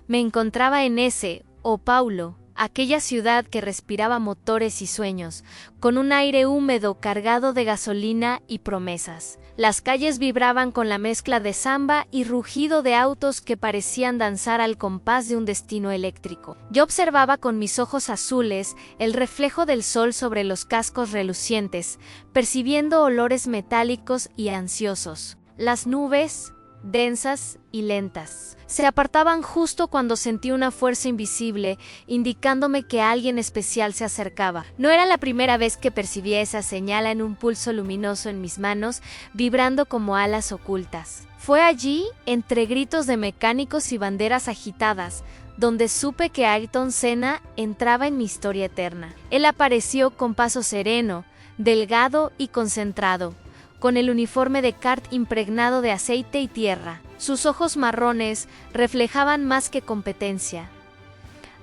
Me encontraba en São Paulo, aquella ciudad que respiraba motores y sueños, con un aire húmedo cargado de gasolina y promesas. Las calles vibraban con la mezcla de samba y rugido de autos que parecían danzar al compás de un destino eléctrico. Yo observaba con mis ojos azules el reflejo del sol sobre los cascos relucientes, percibiendo olores metálicos y ansiosos. Las nubes, densas y lentas, se apartaban justo cuando sentí una fuerza invisible, indicándome que alguien especial se acercaba. No era la primera vez que percibía esa señal en un pulso luminoso en mis manos, vibrando como alas ocultas. Fue allí, entre gritos de mecánicos y banderas agitadas, donde supe que Ayrton Senna entraba en mi historia eterna. Él apareció con paso sereno, delgado y concentrado, con el uniforme de kart impregnado de aceite y tierra. Sus ojos marrones reflejaban más que competencia.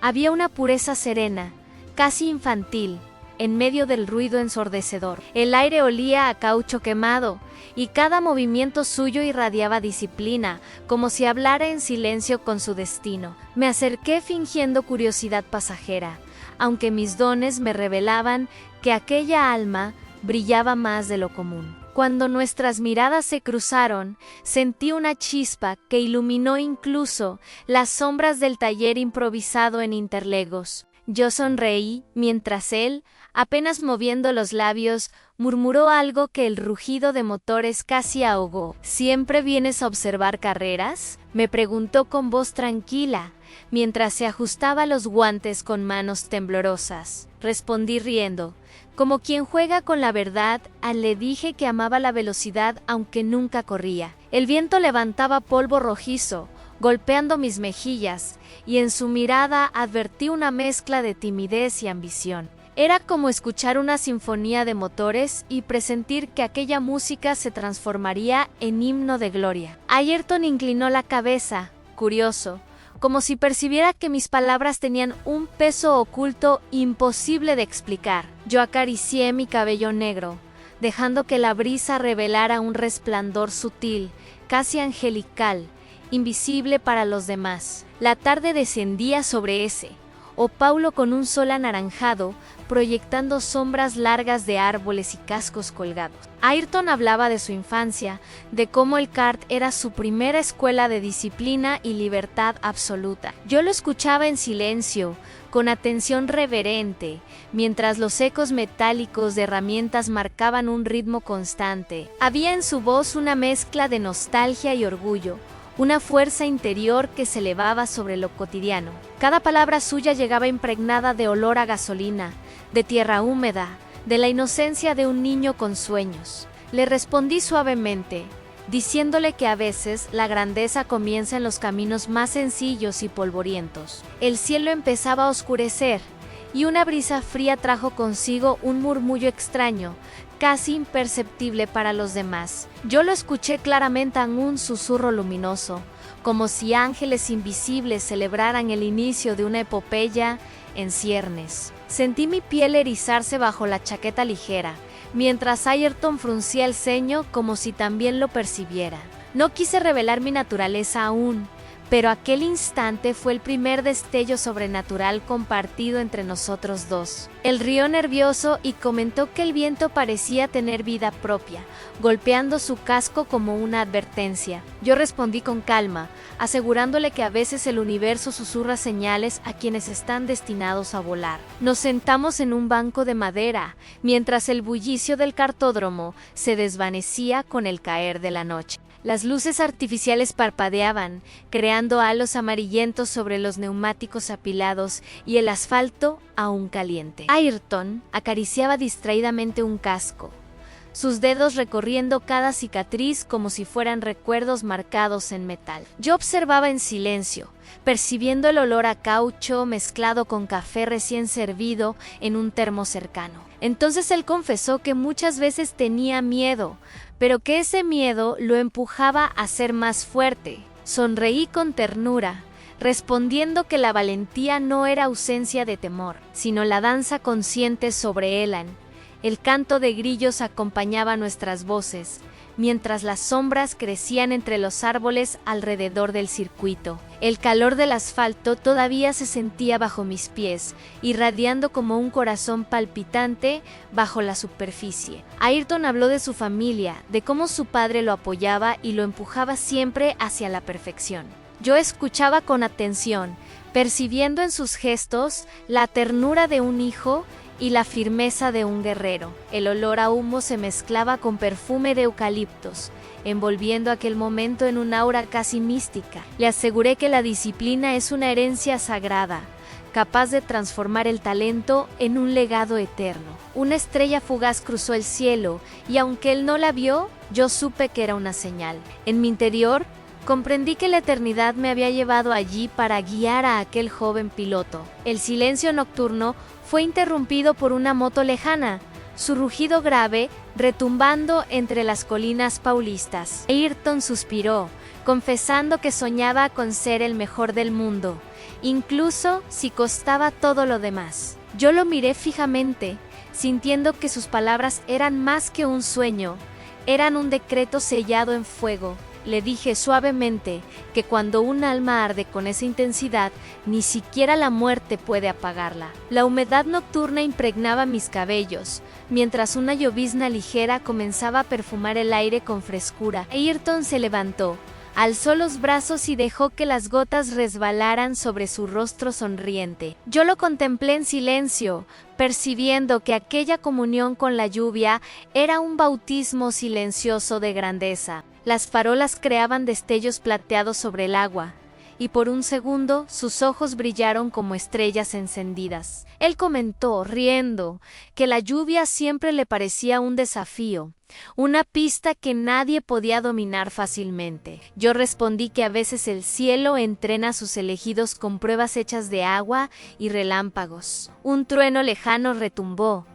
Había una pureza serena, casi infantil, en medio del ruido ensordecedor. El aire olía a caucho quemado, y cada movimiento suyo irradiaba disciplina, como si hablara en silencio con su destino. Me acerqué fingiendo curiosidad pasajera, aunque mis dones me revelaban que aquella alma brillaba más de lo común. Cuando nuestras miradas se cruzaron, sentí una chispa que iluminó incluso las sombras del taller improvisado en Interlagos. Yo sonreí, mientras él, apenas moviendo los labios, murmuró algo que el rugido de motores casi ahogó. ¿Siempre vienes a observar carreras?, me preguntó con voz tranquila, mientras se ajustaba los guantes con manos temblorosas. Respondí riendo. Como quien juega con la verdad, le dije que amaba la velocidad aunque nunca corría. El viento levantaba polvo rojizo, golpeando mis mejillas, y en su mirada advertí una mezcla de timidez y ambición. Era como escuchar una sinfonía de motores y presentir que aquella música se transformaría en himno de gloria. Ayrton inclinó la cabeza, curioso, como si percibiera que mis palabras tenían un peso oculto imposible de explicar. Yo acaricié mi cabello negro, dejando que la brisa revelara un resplandor sutil, casi angelical, invisible para los demás. La tarde descendía sobre São Paulo con un sol anaranjado, proyectando sombras largas de árboles y cascos colgados. Ayrton hablaba de su infancia, de cómo el kart era su primera escuela de disciplina y libertad absoluta. Yo lo escuchaba en silencio, con atención reverente, mientras los ecos metálicos de herramientas marcaban un ritmo constante. Había en su voz una mezcla de nostalgia y orgullo, una fuerza interior que se elevaba sobre lo cotidiano. Cada palabra suya llegaba impregnada de olor a gasolina, de tierra húmeda, de la inocencia de un niño con sueños. Le respondí suavemente, diciéndole que a veces la grandeza comienza en los caminos más sencillos y polvorientos. El cielo empezaba a oscurecer, y una brisa fría trajo consigo un murmullo extraño, casi imperceptible para los demás. Yo lo escuché claramente en un susurro luminoso, como si ángeles invisibles celebraran el inicio de una epopeya en ciernes. Sentí mi piel erizarse bajo la chaqueta ligera, mientras Ayrton fruncía el ceño como si también lo percibiera. No quise revelar mi naturaleza aún, pero aquel instante fue el primer destello sobrenatural compartido entre nosotros dos. Él rió nervioso y comentó que el viento parecía tener vida propia, golpeando su casco como una advertencia. Yo respondí con calma, asegurándole que a veces el universo susurra señales a quienes están destinados a volar. Nos sentamos en un banco de madera, mientras el bullicio del kartódromo se desvanecía con el caer de la noche. Las luces artificiales parpadeaban, creando halos amarillentos sobre los neumáticos apilados y el asfalto aún caliente. Ayrton acariciaba distraídamente un casco, sus dedos recorriendo cada cicatriz como si fueran recuerdos marcados en metal. Yo observaba en silencio, percibiendo el olor a caucho mezclado con café recién servido en un termo cercano. Entonces él confesó que muchas veces tenía miedo, pero que ese miedo lo empujaba a ser más fuerte. Sonreí con ternura, respondiendo que la valentía no era ausencia de temor, sino la danza consciente sobre Elan. El canto de grillos acompañaba nuestras voces, mientras las sombras crecían entre los árboles alrededor del circuito. El calor del asfalto todavía se sentía bajo mis pies, irradiando como un corazón palpitante bajo la superficie. Ayrton habló de su familia, de cómo su padre lo apoyaba y lo empujaba siempre hacia la perfección. Yo escuchaba con atención, percibiendo en sus gestos la ternura de un hijo y la firmeza de un guerrero. El olor a humo se mezclaba con perfume de eucaliptos, envolviendo aquel momento en un aura casi mística. Le aseguré que la disciplina es una herencia sagrada, capaz de transformar el talento en un legado eterno. Una estrella fugaz cruzó el cielo, y aunque él no la vio, yo supe que era una señal. En mi interior, comprendí que la eternidad me había llevado allí para guiar a aquel joven piloto. El silencio nocturno fue interrumpido por una moto lejana, su rugido grave retumbando entre las colinas paulistas. Ayrton suspiró, confesando que soñaba con ser el mejor del mundo, incluso si costaba todo lo demás. Yo lo miré fijamente, sintiendo que sus palabras eran más que un sueño, eran un decreto sellado en fuego. Le dije suavemente que cuando un alma arde con esa intensidad, ni siquiera la muerte puede apagarla. La humedad nocturna impregnaba mis cabellos, mientras una llovizna ligera comenzaba a perfumar el aire con frescura. Ayrton se levantó, alzó los brazos y dejó que las gotas resbalaran sobre su rostro sonriente. Yo lo contemplé en silencio, percibiendo que aquella comunión con la lluvia era un bautismo silencioso de grandeza. Las farolas creaban destellos plateados sobre el agua, y por un segundo sus ojos brillaron como estrellas encendidas. Él comentó, riendo, que la lluvia siempre le parecía un desafío, una pista que nadie podía dominar fácilmente. Yo respondí que a veces el cielo entrena a sus elegidos con pruebas hechas de agua y relámpagos. Un trueno lejano retumbó,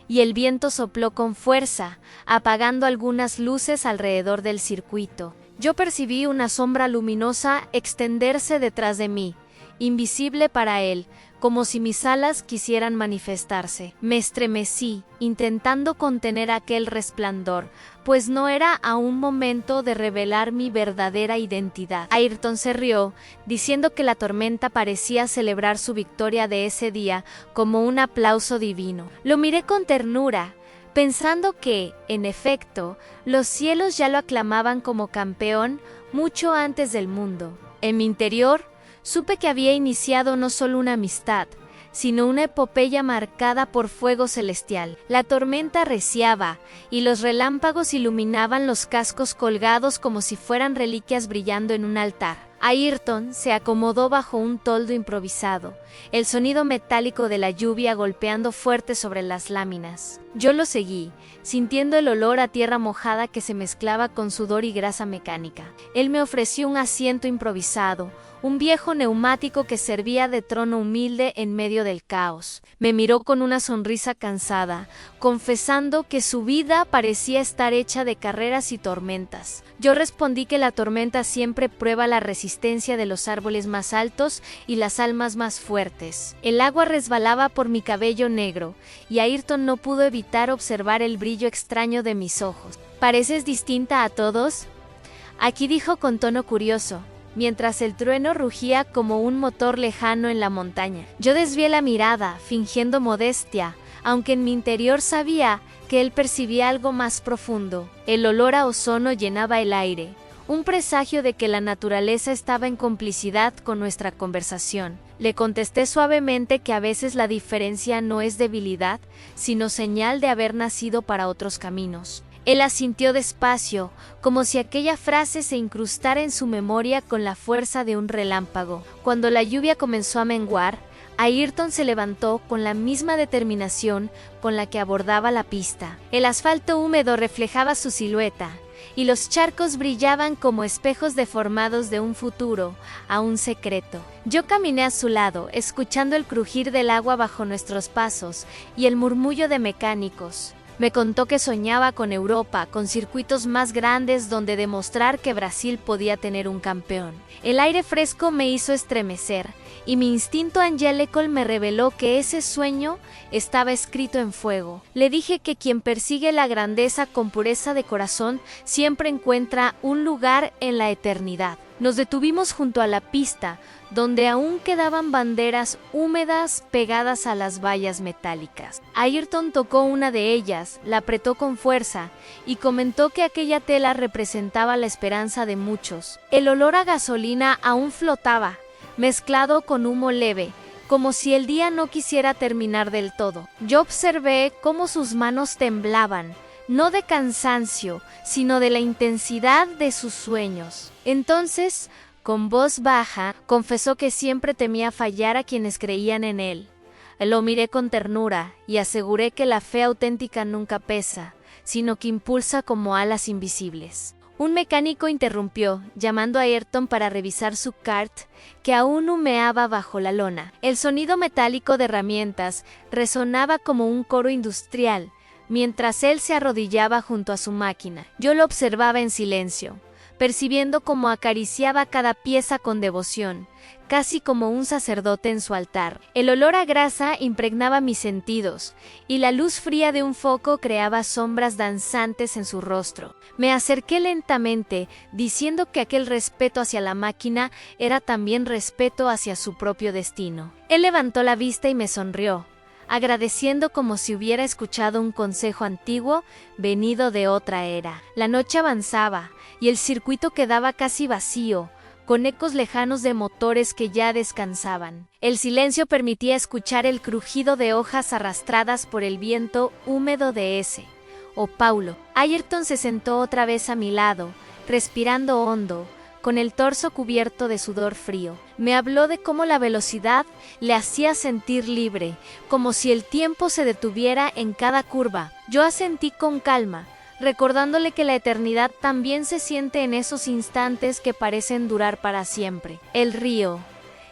y el viento sopló con fuerza, apagando algunas luces alrededor del circuito. Yo percibí una sombra luminosa extenderse detrás de mí, invisible para él, como si mis alas quisieran manifestarse. Me estremecí, intentando contener aquel resplandor, pues no era aún momento de revelar mi verdadera identidad. Ayrton se rió, diciendo que la tormenta parecía celebrar su victoria de ese día como un aplauso divino. Lo miré con ternura, pensando que, en efecto, los cielos ya lo aclamaban como campeón mucho antes del mundo. En mi interior, supe que había iniciado no solo una amistad, sino una epopeya marcada por fuego celestial. La tormenta arreciaba, y los relámpagos iluminaban los cascos colgados como si fueran reliquias brillando en un altar. Ayrton se acomodó bajo un toldo improvisado, el sonido metálico de la lluvia golpeando fuerte sobre las láminas. Yo lo seguí, sintiendo el olor a tierra mojada que se mezclaba con sudor y grasa mecánica. Él me ofreció un asiento improvisado, un viejo neumático que servía de trono humilde en medio del caos. Me miró con una sonrisa cansada, confesando que su vida parecía estar hecha de carreras y tormentas. Yo respondí que la tormenta siempre prueba la resistencia de los árboles más altos y las almas más fuertes. El agua resbalaba por mi cabello negro, y Ayrton no pudo evitar observar el brillo extraño de mis ojos. ¿Pareces distinta a todos?, aquí dijo con tono curioso, mientras el trueno rugía como un motor lejano en la montaña. Yo desvié la mirada, fingiendo modestia, aunque en mi interior sabía que él percibía algo más profundo. El olor a ozono llenaba el aire, un presagio de que la naturaleza estaba en complicidad con nuestra conversación. Le contesté suavemente que a veces la diferencia no es debilidad, sino señal de haber nacido para otros caminos. Él asintió despacio, como si aquella frase se incrustara en su memoria con la fuerza de un relámpago. Cuando la lluvia comenzó a menguar, Ayrton se levantó con la misma determinación con la que abordaba la pista. El asfalto húmedo reflejaba su silueta, y los charcos brillaban como espejos deformados de un futuro, aún secreto. Yo caminé a su lado, escuchando el crujir del agua bajo nuestros pasos y el murmullo de mecánicos. Me contó que soñaba con Europa, con circuitos más grandes donde demostrar que Brasil podía tener un campeón. El aire fresco me hizo estremecer, y mi instinto angelical me reveló que ese sueño estaba escrito en fuego. Le dije que quien persigue la grandeza con pureza de corazón siempre encuentra un lugar en la eternidad. Nos detuvimos junto a la pista, donde aún quedaban banderas húmedas pegadas a las vallas metálicas. Ayrton tocó una de ellas, la apretó con fuerza y comentó que aquella tela representaba la esperanza de muchos. El olor a gasolina aún flotaba, mezclado con humo leve, como si el día no quisiera terminar del todo. Yo observé cómo sus manos temblaban, no de cansancio, sino de la intensidad de sus sueños. Entonces, con voz baja, confesó que siempre temía fallar a quienes creían en él. Lo miré con ternura y aseguré que la fe auténtica nunca pesa, sino que impulsa como alas invisibles. Un mecánico interrumpió, llamando a Ayrton para revisar su kart, que aún humeaba bajo la lona. El sonido metálico de herramientas resonaba como un coro industrial, mientras él se arrodillaba junto a su máquina. Yo lo observaba en silencio, percibiendo cómo acariciaba cada pieza con devoción, casi como un sacerdote en su altar. El olor a grasa impregnaba mis sentidos, y la luz fría de un foco creaba sombras danzantes en su rostro. Me acerqué lentamente, diciendo que aquel respeto hacia la máquina era también respeto hacia su propio destino. Él levantó la vista y me sonrió, agradeciendo como si hubiera escuchado un consejo antiguo venido de otra era. La noche avanzaba, y el circuito quedaba casi vacío, con ecos lejanos de motores que ya descansaban. El silencio permitía escuchar el crujido de hojas arrastradas por el viento húmedo de ese. Oh, Paulo. Ayrton se sentó otra vez a mi lado, respirando hondo, con el torso cubierto de sudor frío. Me habló de cómo la velocidad le hacía sentir libre, como si el tiempo se detuviera en cada curva. Yo asentí con calma, recordándole que la eternidad también se siente en esos instantes que parecen durar para siempre. Él rió,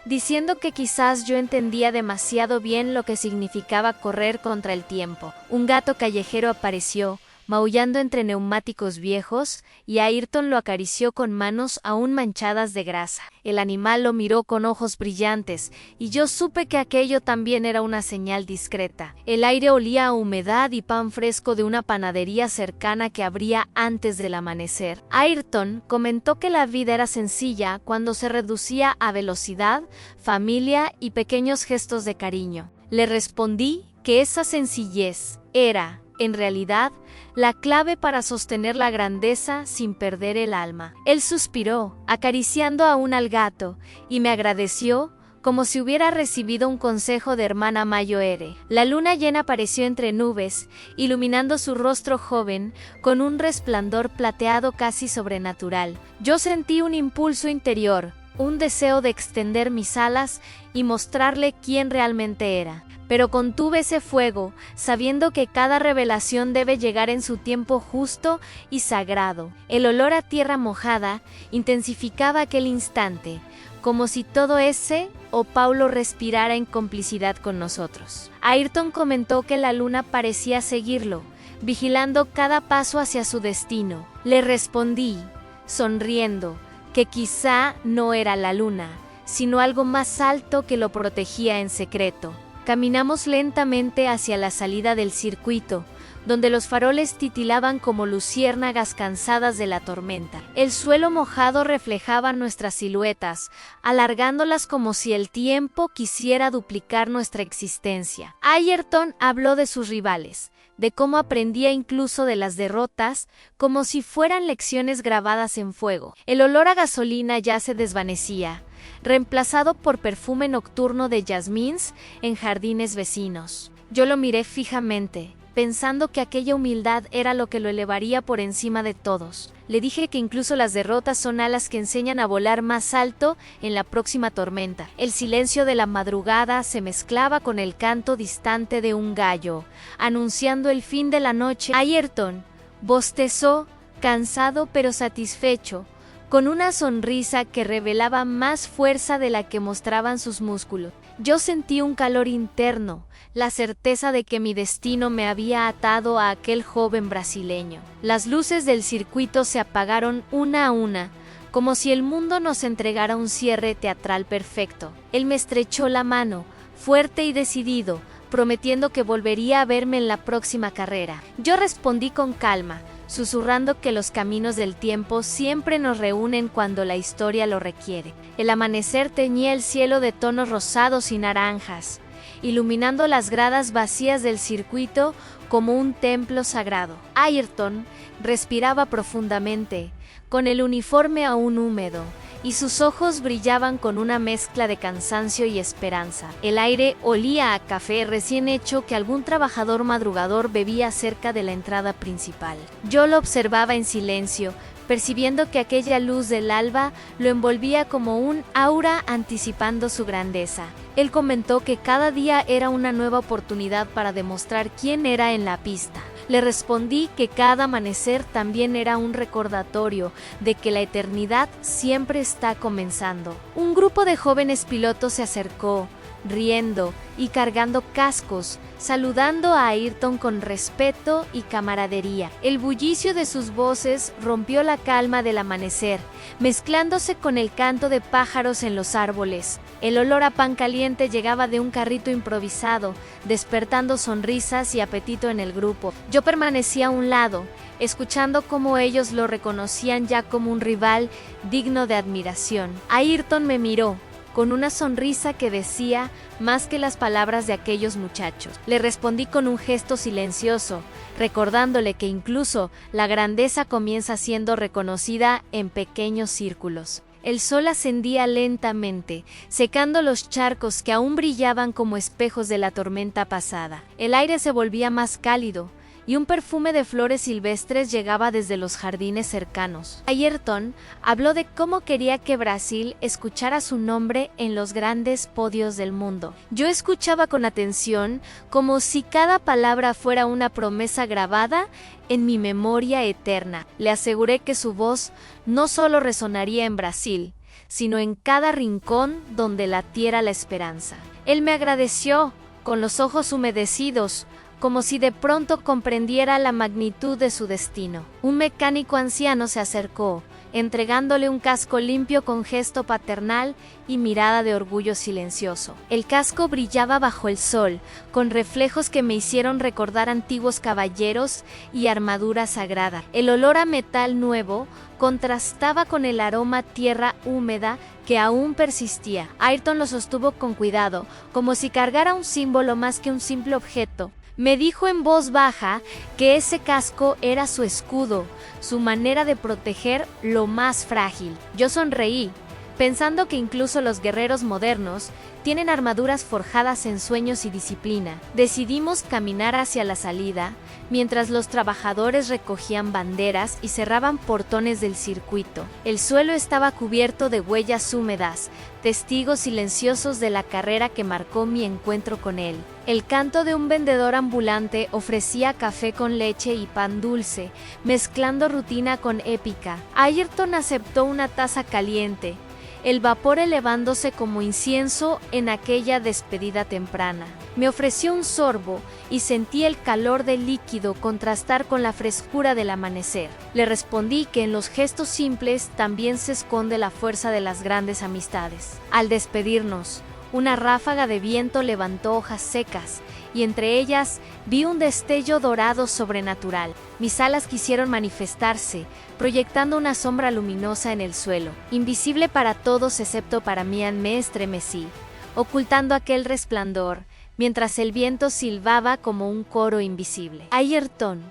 diciendo que quizás yo entendía demasiado bien lo que significaba correr contra el tiempo. Un gato callejero apareció, maullando entre neumáticos viejos, y Ayrton lo acarició con manos aún manchadas de grasa. El animal lo miró con ojos brillantes, y yo supe que aquello también era una señal discreta. El aire olía a humedad y pan fresco de una panadería cercana que abría antes del amanecer. Ayrton comentó que la vida era sencilla cuando se reducía a velocidad, familia y pequeños gestos de cariño. Le respondí que esa sencillez era, en realidad, la clave para sostener la grandeza sin perder el alma. Él suspiró, acariciando aún al gato, y me agradeció como si hubiera recibido un consejo de hermana Mayoere. La luna llena apareció entre nubes, iluminando su rostro joven con un resplandor plateado casi sobrenatural. Yo sentí un impulso interior, un deseo de extender mis alas y mostrarle quién realmente era. Pero contuve ese fuego, sabiendo que cada revelación debe llegar en su tiempo justo y sagrado. El olor a tierra mojada intensificaba aquel instante, como si todo ese o Paulo respirara en complicidad con nosotros. Ayrton comentó que la luna parecía seguirlo, vigilando cada paso hacia su destino. Le respondí, sonriendo, que quizá no era la luna, sino algo más alto que lo protegía en secreto. Caminamos lentamente hacia la salida del circuito, donde los faroles titilaban como luciérnagas cansadas de la tormenta. El suelo mojado reflejaba nuestras siluetas, alargándolas como si el tiempo quisiera duplicar nuestra existencia. Ayrton habló de sus rivales, de cómo aprendía incluso de las derrotas, como si fueran lecciones grabadas en fuego. El olor a gasolina ya se desvanecía, reemplazado por perfume nocturno de jazmines en jardines vecinos. Yo lo miré fijamente, pensando que aquella humildad era lo que lo elevaría por encima de todos. Le dije que incluso las derrotas son alas que enseñan a volar más alto en la próxima tormenta. El silencio de la madrugada se mezclaba con el canto distante de un gallo, anunciando el fin de la noche. Ayrton bostezó, cansado pero satisfecho, con una sonrisa que revelaba más fuerza de la que mostraban sus músculos. Yo sentí un calor interno, la certeza de que mi destino me había atado a aquel joven brasileño. Las luces del circuito se apagaron una a una, como si el mundo nos entregara un cierre teatral perfecto. Él me estrechó la mano, fuerte y decidido, prometiendo que volvería a verme en la próxima carrera. Yo respondí con calma, susurrando que los caminos del tiempo siempre nos reúnen cuando la historia lo requiere. El amanecer teñía el cielo de tonos rosados y naranjas, iluminando las gradas vacías del circuito como un templo sagrado. Ayrton respiraba profundamente, con el uniforme aún húmedo, y sus ojos brillaban con una mezcla de cansancio y esperanza. El aire olía a café recién hecho que algún trabajador madrugador bebía cerca de la entrada principal. Yo lo observaba en silencio, percibiendo que aquella luz del alba lo envolvía como un aura anticipando su grandeza. Él comentó que cada día era una nueva oportunidad para demostrar quién era en la pista. Le respondí que cada amanecer también era un recordatorio de que la eternidad siempre está comenzando. Un grupo de jóvenes pilotos se acercó, riendo y cargando cascos, saludando a Ayrton con respeto y camaradería. El bullicio de sus voces rompió la calma del amanecer, mezclándose con el canto de pájaros en los árboles. El olor a pan caliente llegaba de un carrito improvisado, despertando sonrisas y apetito en el grupo. Yo permanecía a un lado, escuchando cómo ellos lo reconocían ya como un rival digno de admiración. Ayrton me miró, con una sonrisa que decía más que las palabras de aquellos muchachos. Le respondí con un gesto silencioso, recordándole que incluso la grandeza comienza siendo reconocida en pequeños círculos. El sol ascendía lentamente, secando los charcos que aún brillaban como espejos de la tormenta pasada. El aire se volvía más cálido, y un perfume de flores silvestres llegaba desde los jardines cercanos. Ayrton habló de cómo quería que Brasil escuchara su nombre en los grandes podios del mundo. Yo escuchaba con atención, como si cada palabra fuera una promesa grabada en mi memoria eterna. Le aseguré que su voz no solo resonaría en Brasil, sino en cada rincón donde latiera la esperanza. Él me agradeció, con los ojos humedecidos, como si de pronto comprendiera la magnitud de su destino. Un mecánico anciano se acercó, entregándole un casco limpio con gesto paternal y mirada de orgullo silencioso. El casco brillaba bajo el sol, con reflejos que me hicieron recordar antiguos caballeros y armadura sagrada. El olor a metal nuevo contrastaba con el aroma a tierra húmeda que aún persistía. Ayrton lo sostuvo con cuidado, como si cargara un símbolo más que un simple objeto. Me dijo en voz baja que ese casco era su escudo, su manera de proteger lo más frágil. Yo sonreí, pensando que incluso los guerreros modernos tienen armaduras forjadas en sueños y disciplina. Decidimos caminar hacia la salida, mientras los trabajadores recogían banderas y cerraban portones del circuito. El suelo estaba cubierto de huellas húmedas, testigos silenciosos de la carrera que marcó mi encuentro con él. El canto de un vendedor ambulante ofrecía café con leche y pan dulce, mezclando rutina con épica. Ayrton aceptó una taza caliente, el vapor elevándose como incienso en aquella despedida temprana. Me ofreció un sorbo y sentí el calor del líquido contrastar con la frescura del amanecer. Le respondí que en los gestos simples también se esconde la fuerza de las grandes amistades. Al despedirnos, una ráfaga de viento levantó hojas secas, y entre ellas vi un destello dorado sobrenatural. Mis alas quisieron manifestarse, proyectando una sombra luminosa en el suelo. Invisible para todos excepto para mí, me estremecí, ocultando aquel resplandor, mientras el viento silbaba como un coro invisible. Ayrton,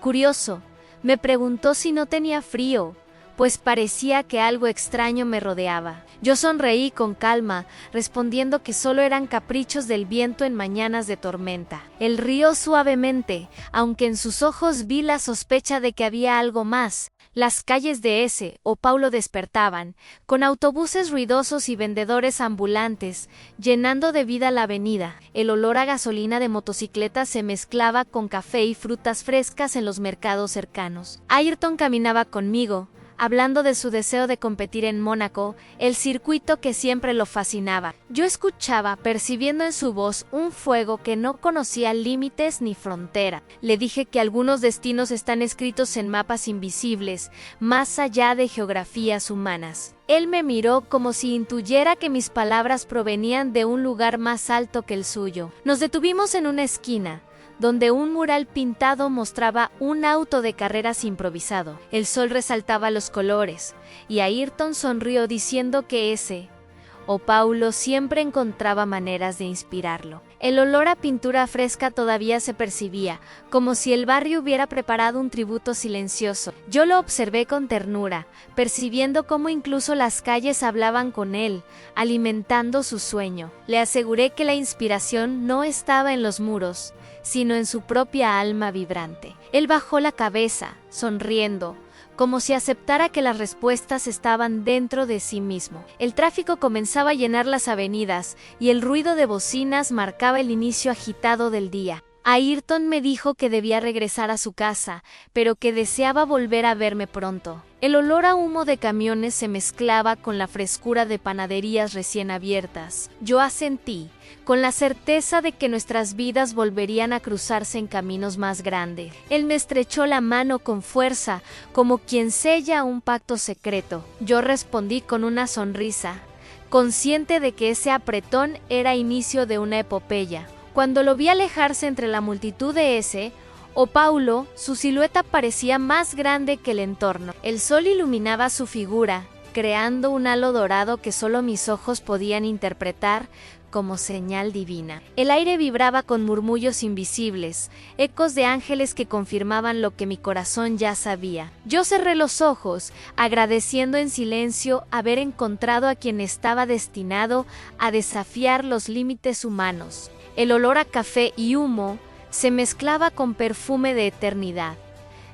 curioso, me preguntó si no tenía frío, pues parecía que algo extraño me rodeaba. Yo sonreí con calma, respondiendo que solo eran caprichos del viento en mañanas de tormenta. Él rió suavemente, aunque en sus ojos vi la sospecha de que había algo más. Las calles de São Paulo despertaban, con autobuses ruidosos y vendedores ambulantes, llenando de vida la avenida. El olor a gasolina de motocicletas se mezclaba con café y frutas frescas en los mercados cercanos. Ayrton caminaba conmigo, hablando de su deseo de competir en Mónaco, el circuito que siempre lo fascinaba. Yo escuchaba, percibiendo en su voz un fuego que no conocía límites ni frontera. Le dije que algunos destinos están escritos en mapas invisibles, más allá de geografías humanas. Él me miró como si intuyera que mis palabras provenían de un lugar más alto que el suyo. Nos detuvimos en una esquina, donde un mural pintado mostraba un auto de carreras improvisado. El sol resaltaba los colores, y Ayrton sonrió diciendo que Paulo siempre encontraba maneras de inspirarlo. El olor a pintura fresca todavía se percibía, como si el barrio hubiera preparado un tributo silencioso. Yo lo observé con ternura, percibiendo cómo incluso las calles hablaban con él, alimentando su sueño. Le aseguré que la inspiración no estaba en los muros, sino en su propia alma vibrante. Él bajó la cabeza, sonriendo, como si aceptara que las respuestas estaban dentro de sí mismo. El tráfico comenzaba a llenar las avenidas y el ruido de bocinas marcaba el inicio agitado del día. Ayrton me dijo que debía regresar a su casa, pero que deseaba volver a verme pronto. El olor a humo de camiones se mezclaba con la frescura de panaderías recién abiertas. Yo asentí, con la certeza de que nuestras vidas volverían a cruzarse en caminos más grandes. Él me estrechó la mano con fuerza, como quien sella un pacto secreto. Yo respondí con una sonrisa, consciente de que ese apretón era inicio de una epopeya. Cuando lo vi alejarse entre la multitud de Paulo, su silueta parecía más grande que el entorno. El sol iluminaba su figura, creando un halo dorado que solo mis ojos podían interpretar como señal divina. El aire vibraba con murmullos invisibles, ecos de ángeles que confirmaban lo que mi corazón ya sabía. Yo cerré los ojos, agradeciendo en silencio haber encontrado a quien estaba destinado a desafiar los límites humanos. El olor a café y humo se mezclaba con perfume de eternidad,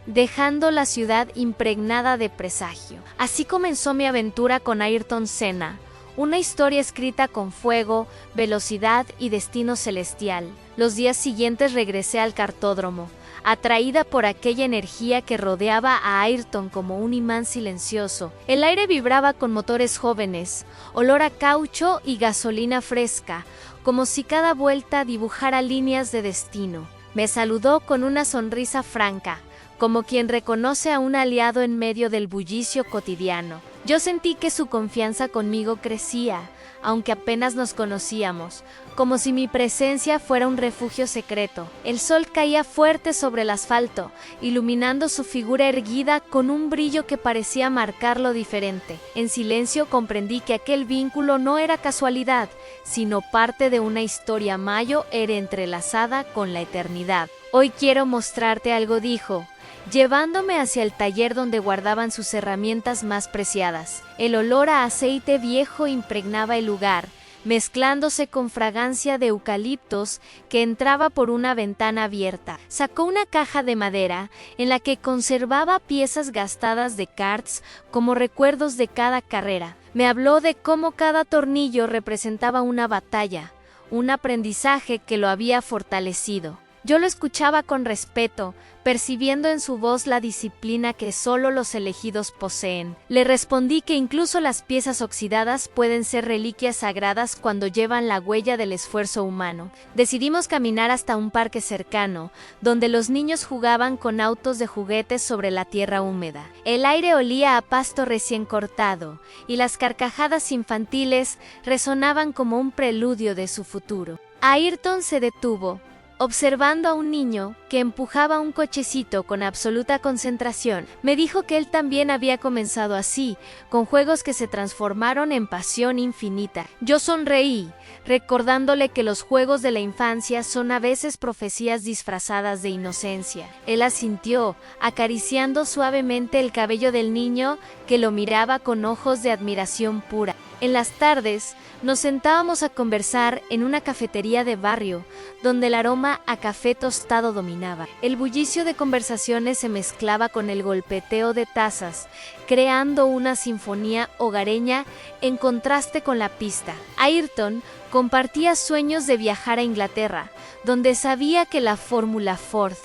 dejando la ciudad impregnada de presagio. Así comenzó mi aventura con Ayrton Senna, una historia escrita con fuego, velocidad y destino celestial. Los días siguientes regresé al cartódromo, atraída por aquella energía que rodeaba a Ayrton como un imán silencioso. El aire vibraba con motores jóvenes, olor a caucho y gasolina fresca, como si cada vuelta dibujara líneas de destino. Me saludó con una sonrisa franca, como quien reconoce a un aliado en medio del bullicio cotidiano. Yo sentí que su confianza conmigo crecía, aunque apenas nos conocíamos, como si mi presencia fuera un refugio secreto. El sol caía fuerte sobre el asfalto, iluminando su figura erguida con un brillo que parecía marcarlo diferente. En silencio comprendí que aquel vínculo no era casualidad, sino parte de una historia mayor entrelazada con la eternidad. Hoy quiero mostrarte algo, dijo, llevándome hacia el taller donde guardaban sus herramientas más preciadas. El olor a aceite viejo impregnaba el lugar, mezclándose con fragancia de eucaliptos que entraba por una ventana abierta. Sacó una caja de madera en la que conservaba piezas gastadas de karts como recuerdos de cada carrera. Me habló de cómo cada tornillo representaba una batalla, un aprendizaje que lo había fortalecido. Yo lo escuchaba con respeto, percibiendo en su voz la disciplina que solo los elegidos poseen. Le respondí que incluso las piezas oxidadas pueden ser reliquias sagradas cuando llevan la huella del esfuerzo humano. Decidimos caminar hasta un parque cercano, donde los niños jugaban con autos de juguetes sobre la tierra húmeda. El aire olía a pasto recién cortado, y las carcajadas infantiles resonaban como un preludio de su futuro. Ayrton se detuvo, observando a un niño que empujaba un cochecito con absoluta concentración. Me dijo que él también había comenzado así, con juegos que se transformaron en pasión infinita. Yo sonreí, recordándole que los juegos de la infancia son a veces profecías disfrazadas de inocencia. Él asintió, acariciando suavemente el cabello del niño que lo miraba con ojos de admiración pura. En las tardes, nos sentábamos a conversar en una cafetería de barrio, donde el aroma a café tostado dominaba. El bullicio de conversaciones se mezclaba con el golpeteo de tazas, creando una sinfonía hogareña en contraste con la pista. Ayrton compartía sueños de viajar a Inglaterra, donde sabía que la Fórmula Ford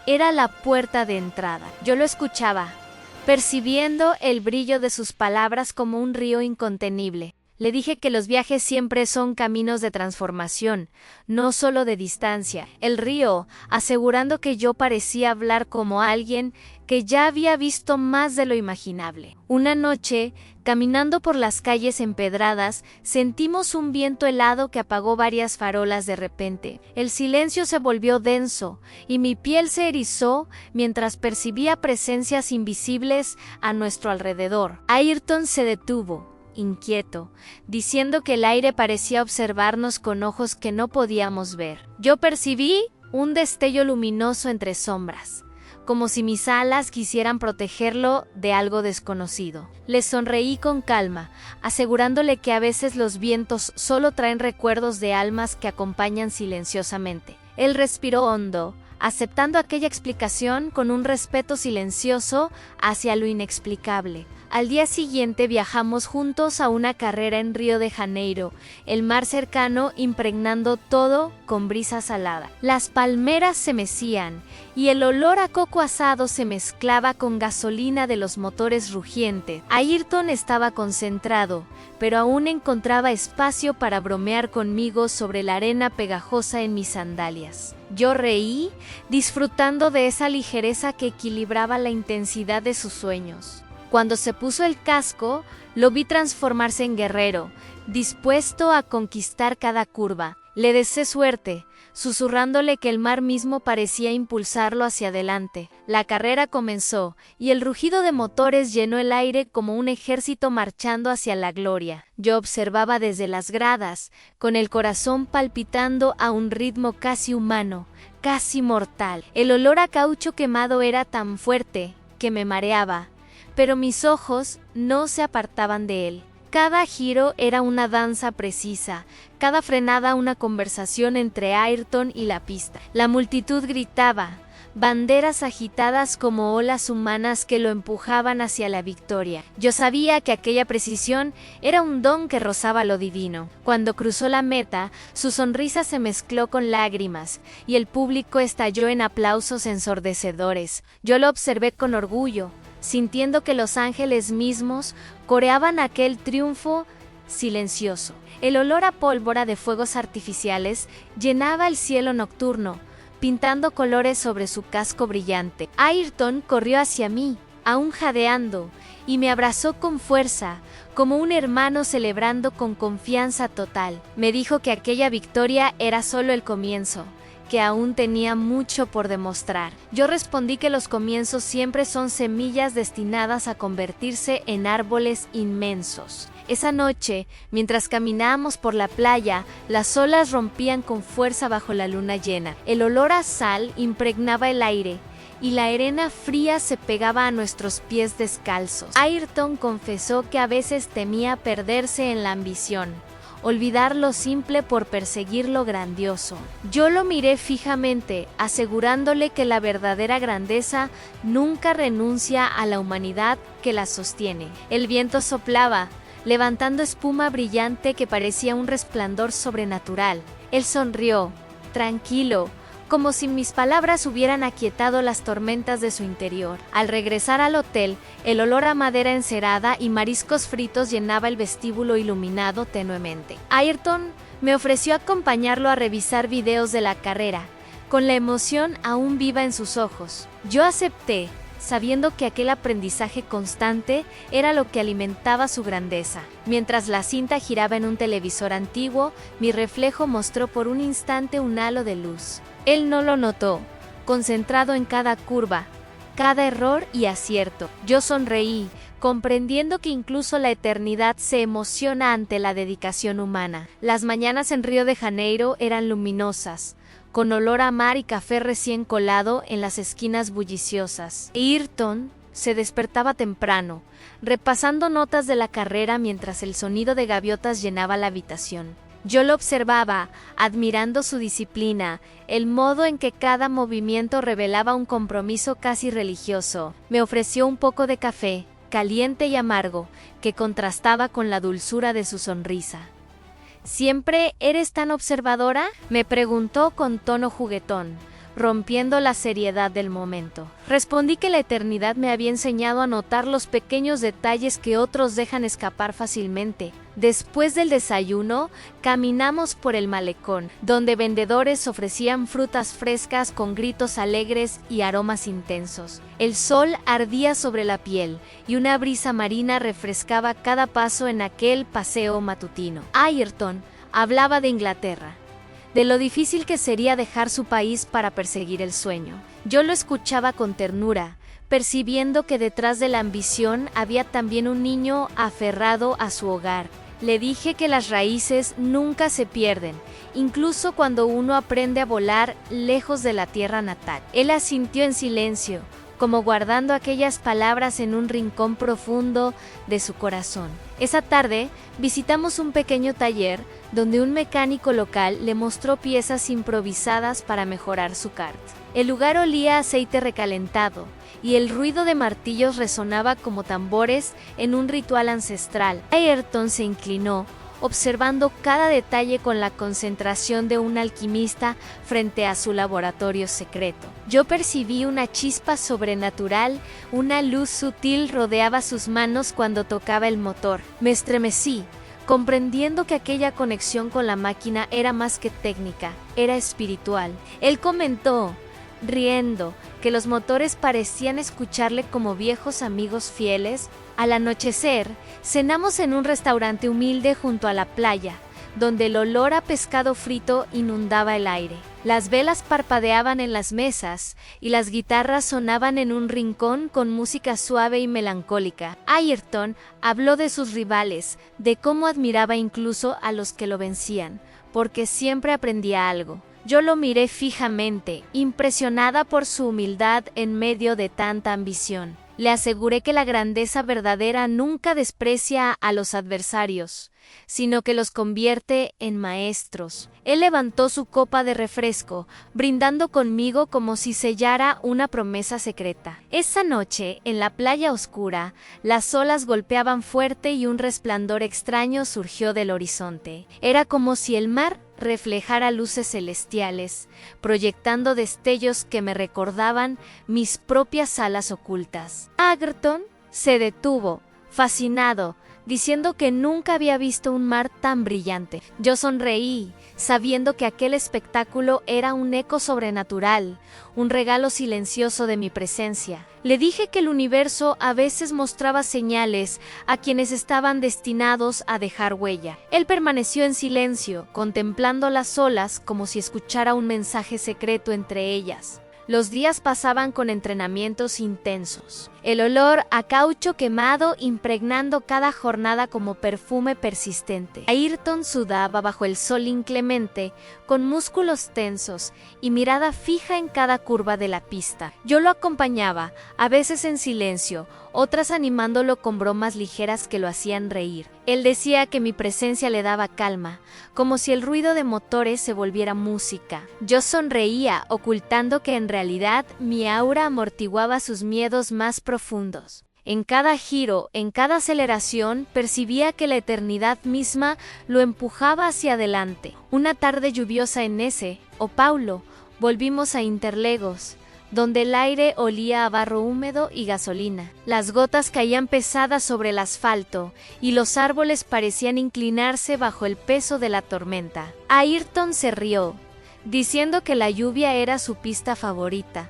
era la puerta de entrada. Yo lo escuchaba, percibiendo el brillo de sus palabras como un río incontenible. Le dije que los viajes siempre son caminos de transformación, no solo de distancia. Él rió, asegurando que yo parecía hablar como alguien que ya había visto más de lo imaginable. Una noche, caminando por las calles empedradas, sentimos un viento helado que apagó varias farolas de repente. El silencio se volvió denso, y mi piel se erizó mientras percibía presencias invisibles a nuestro alrededor. Ayrton se detuvo, inquieto, diciendo que el aire parecía observarnos con ojos que no podíamos ver. Yo percibí un destello luminoso entre sombras, como si mis alas quisieran protegerlo de algo desconocido. Le sonreí con calma, asegurándole que a veces los vientos solo traen recuerdos de almas que acompañan silenciosamente. Él respiró hondo, aceptando aquella explicación con un respeto silencioso hacia lo inexplicable. Al día siguiente viajamos juntos a una carrera en Río de Janeiro, el mar cercano impregnando todo con brisa salada. Las palmeras se mecían y el olor a coco asado se mezclaba con gasolina de los motores rugientes. Ayrton estaba concentrado, pero aún encontraba espacio para bromear conmigo sobre la arena pegajosa en mis sandalias. Yo reí, disfrutando de esa ligereza que equilibraba la intensidad de sus sueños. Cuando se puso el casco, lo vi transformarse en guerrero, dispuesto a conquistar cada curva. Le deseé suerte, susurrándole que el mar mismo parecía impulsarlo hacia adelante. La carrera comenzó, y el rugido de motores llenó el aire como un ejército marchando hacia la gloria. Yo observaba desde las gradas, con el corazón palpitando a un ritmo casi humano, casi mortal. El olor a caucho quemado era tan fuerte que me mareaba, pero mis ojos no se apartaban de él. Cada giro era una danza precisa, cada frenada una conversación entre Ayrton y la pista. La multitud gritaba, banderas agitadas como olas humanas que lo empujaban hacia la victoria. Yo sabía que aquella precisión era un don que rozaba lo divino. Cuando cruzó la meta, su sonrisa se mezcló con lágrimas, y el público estalló en aplausos ensordecedores. Yo lo observé con orgullo, sintiendo que los ángeles mismos coreaban aquel triunfo silencioso. El olor a pólvora de fuegos artificiales llenaba el cielo nocturno, pintando colores sobre su casco brillante. Ayrton corrió hacia mí, aún jadeando, y me abrazó con fuerza, como un hermano celebrando con confianza total. Me dijo que aquella victoria era solo el comienzo, que aún tenía mucho por demostrar. Yo respondí que los comienzos siempre son semillas destinadas a convertirse en árboles inmensos. Esa noche, mientras caminábamos por la playa, las olas rompían con fuerza bajo la luna llena. El olor a sal impregnaba el aire, y la arena fría se pegaba a nuestros pies descalzos. Ayrton confesó que a veces temía perderse en la ambición, olvidar lo simple por perseguir lo grandioso. Yo lo miré fijamente, asegurándole que la verdadera grandeza nunca renuncia a la humanidad que la sostiene. El viento soplaba, levantando espuma brillante que parecía un resplandor sobrenatural. Él sonrió, tranquilo, como si mis palabras hubieran aquietado las tormentas de su interior. Al regresar al hotel, el olor a madera encerada y mariscos fritos llenaba el vestíbulo iluminado tenuemente. Ayrton me ofreció acompañarlo a revisar videos de la carrera, con la emoción aún viva en sus ojos. Yo acepté, sabiendo que aquel aprendizaje constante era lo que alimentaba su grandeza. Mientras la cinta giraba en un televisor antiguo, mi reflejo mostró por un instante un halo de luz. Él no lo notó, concentrado en cada curva, cada error y acierto. Yo sonreí, comprendiendo que incluso la eternidad se emociona ante la dedicación humana. Las mañanas en Río de Janeiro eran luminosas, con olor a mar y café recién colado en las esquinas bulliciosas. Ayrton se despertaba temprano, repasando notas de la carrera mientras el sonido de gaviotas llenaba la habitación. Yo lo observaba, admirando su disciplina, el modo en que cada movimiento revelaba un compromiso casi religioso. Me ofreció un poco de café, caliente y amargo, que contrastaba con la dulzura de su sonrisa. ¿Siempre eres tan observadora?, me preguntó con tono juguetón, rompiendo la seriedad del momento. Respondí que la eternidad me había enseñado a notar los pequeños detalles que otros dejan escapar fácilmente. Después del desayuno, caminamos por el malecón, donde vendedores ofrecían frutas frescas con gritos alegres y aromas intensos. El sol ardía sobre la piel y una brisa marina refrescaba cada paso en aquel paseo matutino. Ayrton hablaba de Inglaterra, de lo difícil que sería dejar su país para perseguir el sueño. Yo lo escuchaba con ternura, percibiendo que detrás de la ambición había también un niño aferrado a su hogar. Le dije que las raíces nunca se pierden, incluso cuando uno aprende a volar lejos de la tierra natal. Él asintió en silencio, como guardando aquellas palabras en un rincón profundo de su corazón. Esa tarde visitamos un pequeño taller donde un mecánico local le mostró piezas improvisadas para mejorar su kart. El lugar olía a aceite recalentado y el ruido de martillos resonaba como tambores en un ritual ancestral. Ayrton se inclinó, observando cada detalle con la concentración de un alquimista frente a su laboratorio secreto. Yo percibí una chispa sobrenatural, una luz sutil rodeaba sus manos cuando tocaba el motor. Me estremecí, comprendiendo que aquella conexión con la máquina era más que técnica, era espiritual. Él comentó, riendo, que los motores parecían escucharle como viejos amigos fieles. Al anochecer, cenamos en un restaurante humilde junto a la playa, donde el olor a pescado frito inundaba el aire. Las velas parpadeaban en las mesas y las guitarras sonaban en un rincón con música suave y melancólica. Ayrton habló de sus rivales, de cómo admiraba incluso a los que lo vencían, porque siempre aprendía algo. Yo lo miré fijamente, impresionada por su humildad en medio de tanta ambición. Le aseguré que la grandeza verdadera nunca desprecia a los adversarios, sino que los convierte en maestros. Él levantó su copa de refresco, brindando conmigo como si sellara una promesa secreta. Esa noche, en la playa oscura, las olas golpeaban fuerte y un resplandor extraño surgió del horizonte. Era como si el mar reflejara luces celestiales, proyectando destellos que me recordaban mis propias alas ocultas. Ayrton se detuvo, fascinado, diciendo que nunca había visto un mar tan brillante. Yo sonreí, sabiendo que aquel espectáculo era un eco sobrenatural, un regalo silencioso de mi presencia. Le dije que el universo a veces mostraba señales a quienes estaban destinados a dejar huella. Él permaneció en silencio, contemplando las olas como si escuchara un mensaje secreto entre ellas. Los días pasaban con entrenamientos intensos. El olor a caucho quemado impregnando cada jornada como perfume persistente. Ayrton sudaba bajo el sol inclemente, con músculos tensos y mirada fija en cada curva de la pista. Yo lo acompañaba, a veces en silencio, otras animándolo con bromas ligeras que lo hacían reír. Él decía que mi presencia le daba calma, como si el ruido de motores se volviera música. Yo sonreía, ocultando que en realidad mi aura amortiguaba sus miedos más profundos. En cada giro, en cada aceleración, percibía que la eternidad misma lo empujaba hacia adelante. Una tarde lluviosa en Nese, o Paulo, volvimos a Interlagos, donde el aire olía a barro húmedo y gasolina. Las gotas caían pesadas sobre el asfalto y los árboles parecían inclinarse bajo el peso de la tormenta. Ayrton se rió, diciendo que la lluvia era su pista favorita,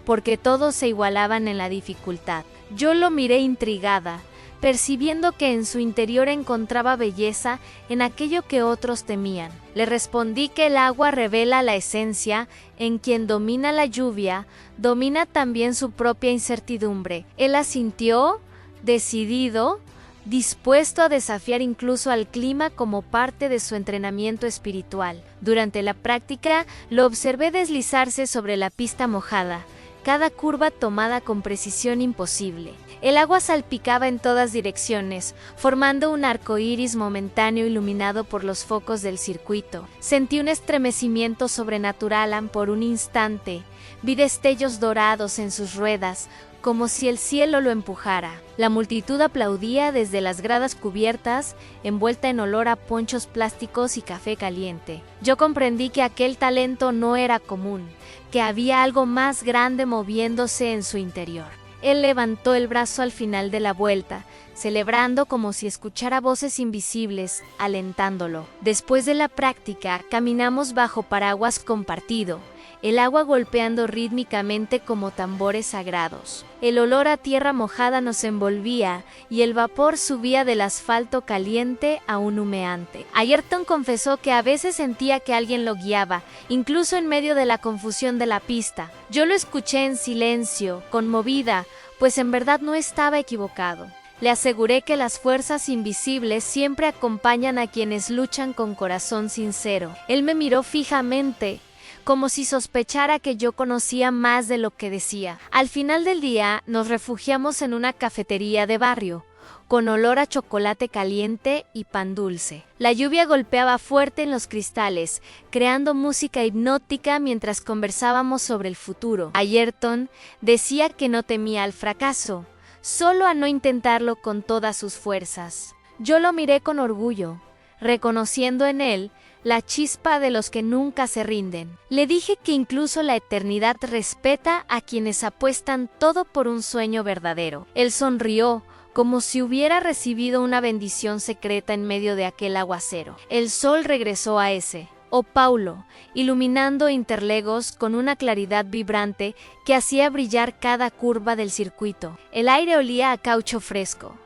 porque todos se igualaban en la dificultad. Yo lo miré intrigada, percibiendo que en su interior encontraba belleza en aquello que otros temían. Le respondí que el agua revela la esencia, en quien domina la lluvia, domina también su propia incertidumbre. Él asintió, decidido, dispuesto a desafiar incluso al clima como parte de su entrenamiento espiritual. Durante la práctica, lo observé deslizarse sobre la pista mojada, cada curva tomada con precisión imposible. El agua salpicaba en todas direcciones, formando un arco iris momentáneo iluminado por los focos del circuito. Sentí un estremecimiento sobrenatural por un instante. Vi destellos dorados en sus ruedas, como si el cielo lo empujara. La multitud aplaudía desde las gradas cubiertas, envuelta en olor a ponchos plásticos y café caliente. Yo comprendí que aquel talento no era común, que había algo más grande moviéndose en su interior. Él levantó el brazo al final de la vuelta, celebrando como si escuchara voces invisibles, alentándolo. Después de la práctica, caminamos bajo paraguas compartido, el agua golpeando rítmicamente como tambores sagrados. El olor a tierra mojada nos envolvía y el vapor subía del asfalto caliente a un humeante. Ayrton confesó que a veces sentía que alguien lo guiaba, incluso en medio de la confusión de la pista. Yo lo escuché en silencio, conmovida, pues en verdad no estaba equivocado. Le aseguré que las fuerzas invisibles siempre acompañan a quienes luchan con corazón sincero. Él me miró fijamente, como si sospechara que yo conocía más de lo que decía. Al final del día nos refugiamos en una cafetería de barrio, con olor a chocolate caliente y pan dulce. La lluvia golpeaba fuerte en los cristales, creando música hipnótica mientras conversábamos sobre el futuro. Ayrton decía que no temía al fracaso, solo a no intentarlo con todas sus fuerzas. Yo lo miré con orgullo, reconociendo en él la chispa de los que nunca se rinden. Le dije que incluso la eternidad respeta a quienes apuestan todo por un sueño verdadero. Él sonrió, como si hubiera recibido una bendición secreta en medio de aquel aguacero. El sol regresó a ese, o Paulo, iluminando Interlagos con una claridad vibrante que hacía brillar cada curva del circuito. El aire olía a caucho fresco,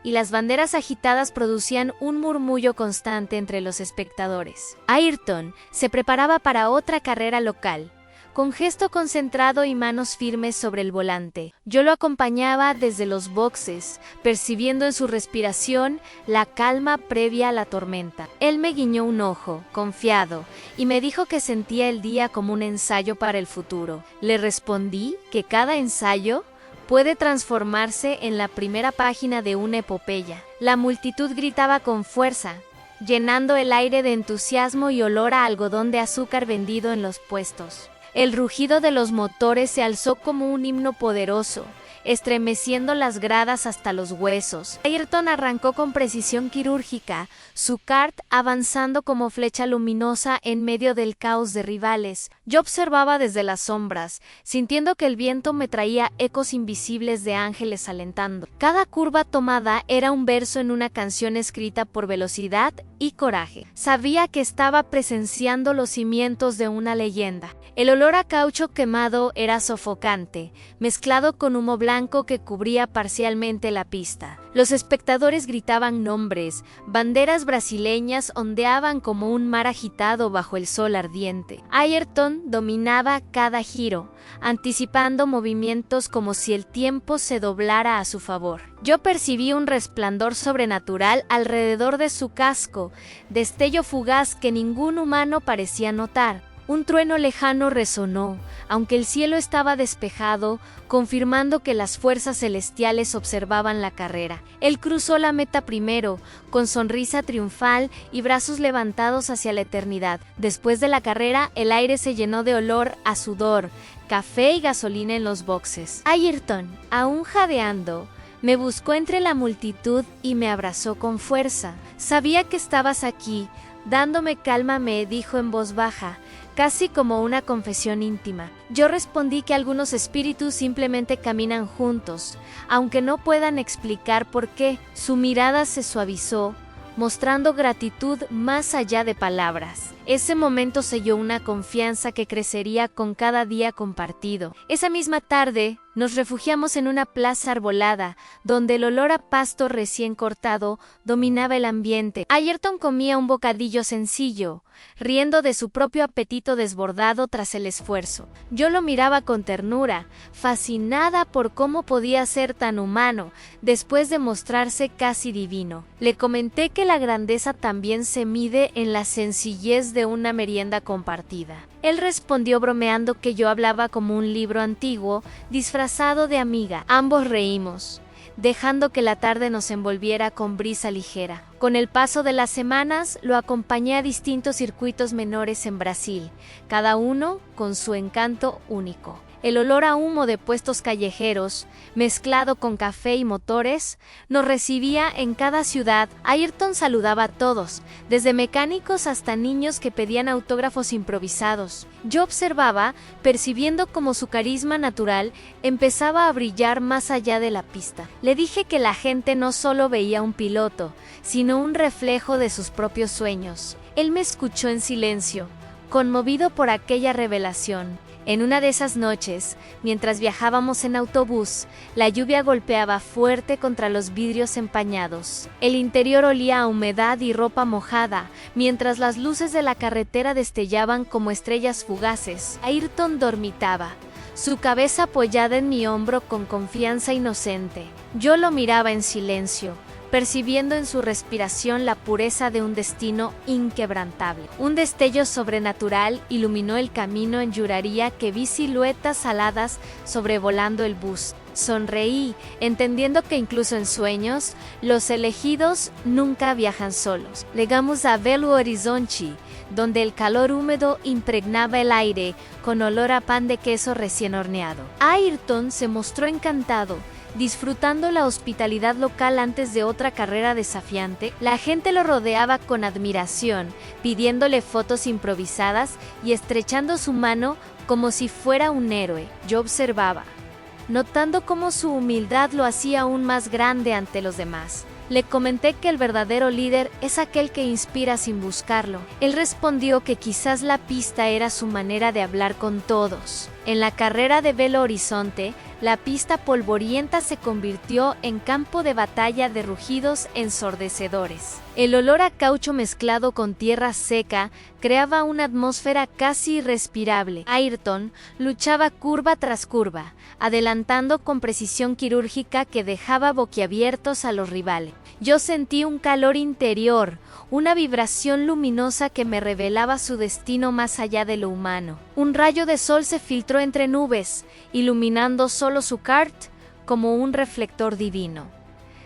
y las banderas agitadas producían un murmullo constante entre los espectadores. Ayrton se preparaba para otra carrera local, con gesto concentrado y manos firmes sobre el volante. Yo lo acompañaba desde los boxes, percibiendo en su respiración la calma previa a la tormenta. Él me guiñó un ojo, confiado, y me dijo que sentía el día como un ensayo para el futuro. Le respondí que cada ensayo puede transformarse en la primera página de una epopeya. La multitud gritaba con fuerza, llenando el aire de entusiasmo y olor a algodón de azúcar vendido en los puestos. El rugido de los motores se alzó como un himno poderoso, estremeciendo las gradas hasta los huesos. Ayrton arrancó con precisión quirúrgica, su kart avanzando como flecha luminosa en medio del caos de rivales. Yo observaba desde las sombras, sintiendo que el viento me traía ecos invisibles de ángeles alentando. Cada curva tomada era un verso en una canción escrita por velocidad y coraje. Sabía que estaba presenciando los cimientos de una leyenda. El olor a caucho quemado era sofocante, mezclado con humo blanco que cubría parcialmente la pista. Los espectadores gritaban nombres, banderas brasileñas ondeaban como un mar agitado bajo el sol ardiente. Ayrton dominaba cada giro, anticipando movimientos como si el tiempo se doblara a su favor. Yo percibí un resplandor sobrenatural alrededor de su casco, destello fugaz que ningún humano parecía notar. Un trueno lejano resonó, aunque el cielo estaba despejado, confirmando que las fuerzas celestiales observaban la carrera. Él cruzó la meta primero, con sonrisa triunfal y brazos levantados hacia la eternidad. Después de la carrera, el aire se llenó de olor a sudor, café y gasolina en los boxes. Ayrton, aún jadeando, me buscó entre la multitud y me abrazó con fuerza. Sabía que estabas aquí, dándome calma, me dijo en voz baja, casi como una confesión íntima. Yo respondí que algunos espíritus simplemente caminan juntos, aunque no puedan explicar por qué. Su mirada se suavizó, mostrando gratitud más allá de palabras. Ese momento selló una confianza que crecería con cada día compartido. Esa misma tarde, nos refugiamos en una plaza arbolada, donde el olor a pasto recién cortado dominaba el ambiente. Ayrton comía un bocadillo sencillo, riendo de su propio apetito desbordado tras el esfuerzo. Yo lo miraba con ternura, fascinada por cómo podía ser tan humano, después de mostrarse casi divino. Le comenté que la grandeza también se mide en la sencillez de una merienda compartida. Él respondió bromeando que yo hablaba como un libro antiguo, disfrazado de amiga. Ambos reímos, dejando que la tarde nos envolviera con brisa ligera. Con el paso de las semanas, lo acompañé a distintos circuitos menores en Brasil, cada uno con su encanto único. El olor a humo de puestos callejeros, mezclado con café y motores, nos recibía en cada ciudad. Ayrton saludaba a todos, desde mecánicos hasta niños que pedían autógrafos improvisados. Yo observaba, percibiendo cómo su carisma natural empezaba a brillar más allá de la pista. Le dije que la gente no solo veía un piloto, sino un reflejo de sus propios sueños. Él me escuchó en silencio, conmovido por aquella revelación. En una de esas noches, mientras viajábamos en autobús, la lluvia golpeaba fuerte contra los vidrios empañados. El interior olía a humedad y ropa mojada, mientras las luces de la carretera destellaban como estrellas fugaces. Ayrton dormitaba, su cabeza apoyada en mi hombro con confianza inocente. Yo lo miraba en silencio, percibiendo en su respiración la pureza de un destino inquebrantable. Un destello sobrenatural iluminó el camino en Juraría que vi siluetas aladas sobrevolando el bus. Sonreí, entendiendo que incluso en sueños, los elegidos nunca viajan solos. Llegamos a Belo Horizonte, donde el calor húmedo impregnaba el aire con olor a pan de queso recién horneado. Ayrton se mostró encantado, disfrutando la hospitalidad local antes de otra carrera desafiante. La gente lo rodeaba con admiración, pidiéndole fotos improvisadas y estrechando su mano como si fuera un héroe. Yo observaba, notando cómo su humildad lo hacía aún más grande ante los demás. Le comenté que el verdadero líder es aquel que inspira sin buscarlo. Él respondió que quizás la pista era su manera de hablar con todos. En la carrera de Belo Horizonte, la pista polvorienta se convirtió en campo de batalla de rugidos ensordecedores. El olor a caucho mezclado con tierra seca creaba una atmósfera casi irrespirable. Ayrton luchaba curva tras curva, adelantando con precisión quirúrgica que dejaba boquiabiertos a los rivales. Yo sentí un calor interior, una vibración luminosa que me revelaba su destino más allá de lo humano. Un rayo de sol se filtró entre nubes, iluminando solo su kart como un reflector divino.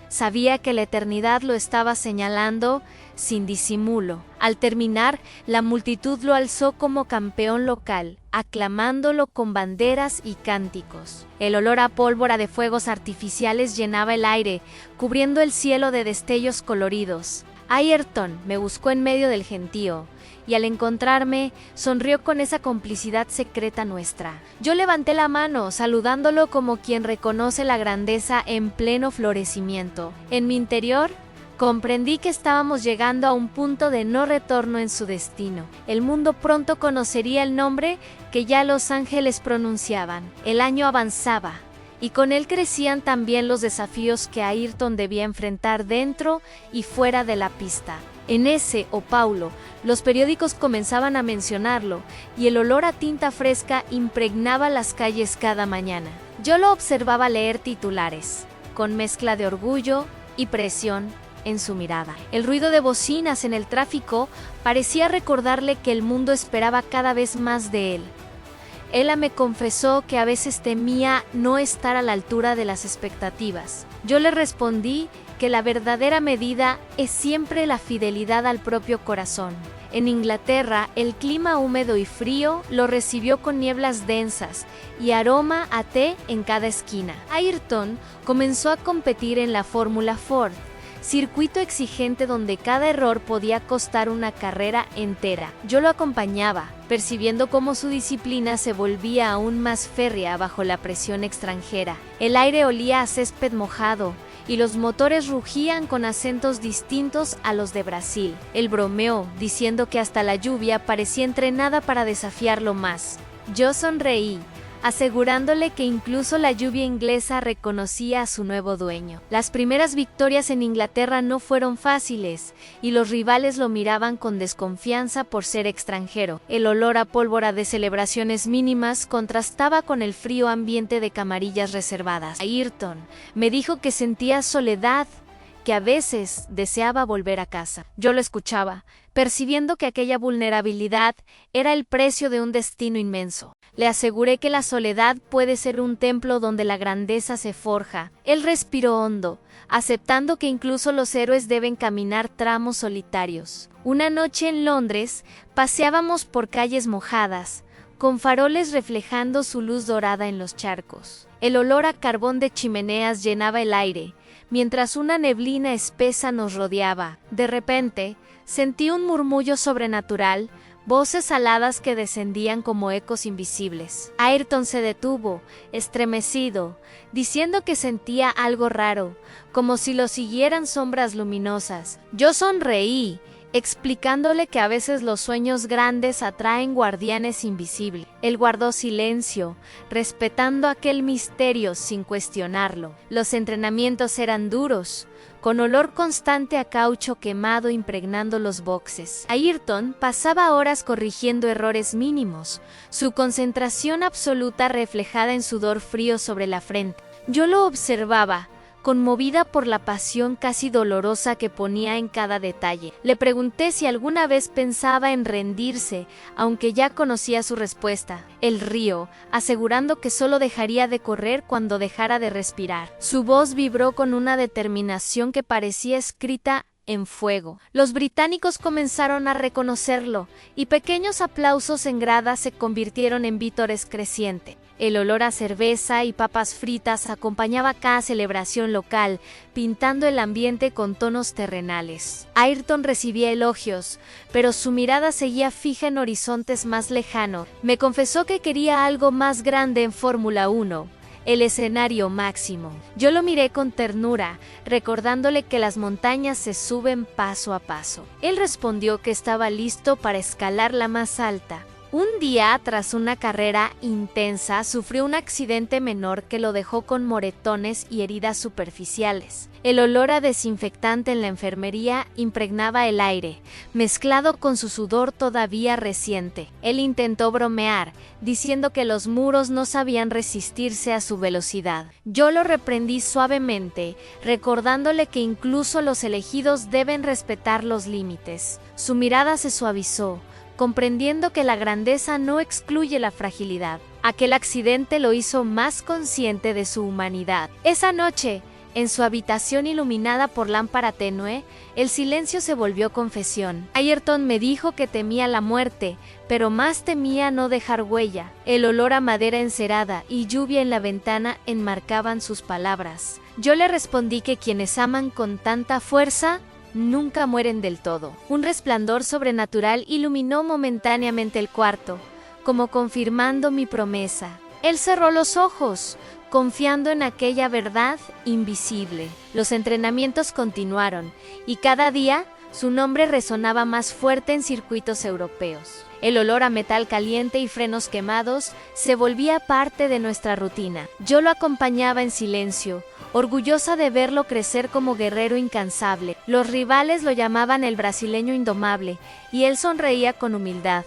Sabía que la eternidad lo estaba señalando sin disimulo. Al terminar, la multitud lo alzó como campeón local, aclamándolo con banderas y cánticos. El olor a pólvora de fuegos artificiales llenaba el aire, cubriendo el cielo de destellos coloridos. Ayrton me buscó en medio del gentío, y al encontrarme, sonrió con esa complicidad secreta nuestra. Yo levanté la mano, saludándolo como quien reconoce la grandeza en pleno florecimiento. En mi interior, comprendí que estábamos llegando a un punto de no retorno en su destino. El mundo pronto conocería el nombre que ya los ángeles pronunciaban. El año avanzaba, y con él crecían también los desafíos que Ayrton debía enfrentar dentro y fuera de la pista. En ese o Paulo, los periódicos comenzaban a mencionarlo, y el olor a tinta fresca impregnaba las calles cada mañana. Yo lo observaba leer titulares, con mezcla de orgullo y presión en su mirada. El ruido de bocinas en el tráfico parecía recordarle que el mundo esperaba cada vez más de él. Ella me confesó que a veces temía no estar a la altura de las expectativas. Yo le respondí que la verdadera medida es siempre la fidelidad al propio corazón. En Inglaterra, el clima húmedo y frío lo recibió con nieblas densas y aroma a té en cada esquina. Ayrton comenzó a competir en la Fórmula Ford, circuito exigente donde cada error podía costar una carrera entera. Yo lo acompañaba, percibiendo cómo su disciplina se volvía aún más férrea bajo la presión extranjera. El aire olía a césped mojado, y los motores rugían con acentos distintos a los de Brasil. Él bromeó, diciendo que hasta la lluvia parecía entrenada para desafiarlo más. Yo sonreí, asegurándole que incluso la lluvia inglesa reconocía a su nuevo dueño. Las primeras victorias en Inglaterra no fueron fáciles, y los rivales lo miraban con desconfianza por ser extranjero. El olor a pólvora de celebraciones mínimas contrastaba con el frío ambiente de camarillas reservadas. Ayrton me dijo que sentía soledad, que a veces deseaba volver a casa. Yo lo escuchaba, percibiendo que aquella vulnerabilidad era el precio de un destino inmenso. Le aseguré que la soledad puede ser un templo donde la grandeza se forja. Él respiró hondo, aceptando que incluso los héroes deben caminar tramos solitarios. Una noche en Londres, paseábamos por calles mojadas, con faroles reflejando su luz dorada en los charcos. El olor a carbón de chimeneas llenaba el aire, mientras una neblina espesa nos rodeaba. De repente, sentí un murmullo sobrenatural, voces aladas que descendían como ecos invisibles. Ayrton se detuvo, estremecido, diciendo que sentía algo raro, como si lo siguieran sombras luminosas. Yo sonreí, explicándole que a veces los sueños grandes atraen guardianes invisibles. Él guardó silencio, respetando aquel misterio sin cuestionarlo. Los entrenamientos eran duros, con olor constante a caucho quemado impregnando los boxes. Ayrton pasaba horas corrigiendo errores mínimos, su concentración absoluta reflejada en sudor frío sobre la frente. Yo lo observaba, conmovida por la pasión casi dolorosa que ponía en cada detalle. Le pregunté si alguna vez pensaba en rendirse, aunque ya conocía su respuesta. Él rió, asegurando que solo dejaría de correr cuando dejara de respirar. Su voz vibró con una determinación que parecía escrita en fuego. Los británicos comenzaron a reconocerlo, y pequeños aplausos en gradas se convirtieron en vítores crecientes. El olor a cerveza y papas fritas acompañaba cada celebración local, pintando el ambiente con tonos terrenales. Ayrton recibía elogios, pero su mirada seguía fija en horizontes más lejanos. Me confesó que quería algo más grande en Fórmula 1. El escenario máximo. Yo lo miré con ternura, recordándole que las montañas se suben paso a paso. Él respondió que estaba listo para escalar la más alta. Un día, tras una carrera intensa, sufrió un accidente menor que lo dejó con moretones y heridas superficiales. El olor a desinfectante en la enfermería impregnaba el aire, mezclado con su sudor todavía reciente. Él intentó bromear, diciendo que los muros no sabían resistirse a su velocidad. Yo lo reprendí suavemente, recordándole que incluso los elegidos deben respetar los límites. Su mirada se suavizó, comprendiendo que la grandeza no excluye la fragilidad. Aquel accidente lo hizo más consciente de su humanidad. Esa noche, en su habitación iluminada por lámpara tenue, el silencio se volvió confesión. Ayrton me dijo que temía la muerte, pero más temía no dejar huella. El olor a madera encerada y lluvia en la ventana enmarcaban sus palabras. Yo le respondí que quienes aman con tanta fuerza nunca mueren del todo. Un resplandor sobrenatural iluminó momentáneamente el cuarto, como confirmando mi promesa. Él cerró los ojos, confiando en aquella verdad invisible. Los entrenamientos continuaron, y cada día su nombre resonaba más fuerte en circuitos europeos. El olor a metal caliente y frenos quemados se volvía parte de nuestra rutina. Yo lo acompañaba en silencio, orgullosa de verlo crecer como guerrero incansable. Los rivales lo llamaban el brasileño indomable, y él sonreía con humildad.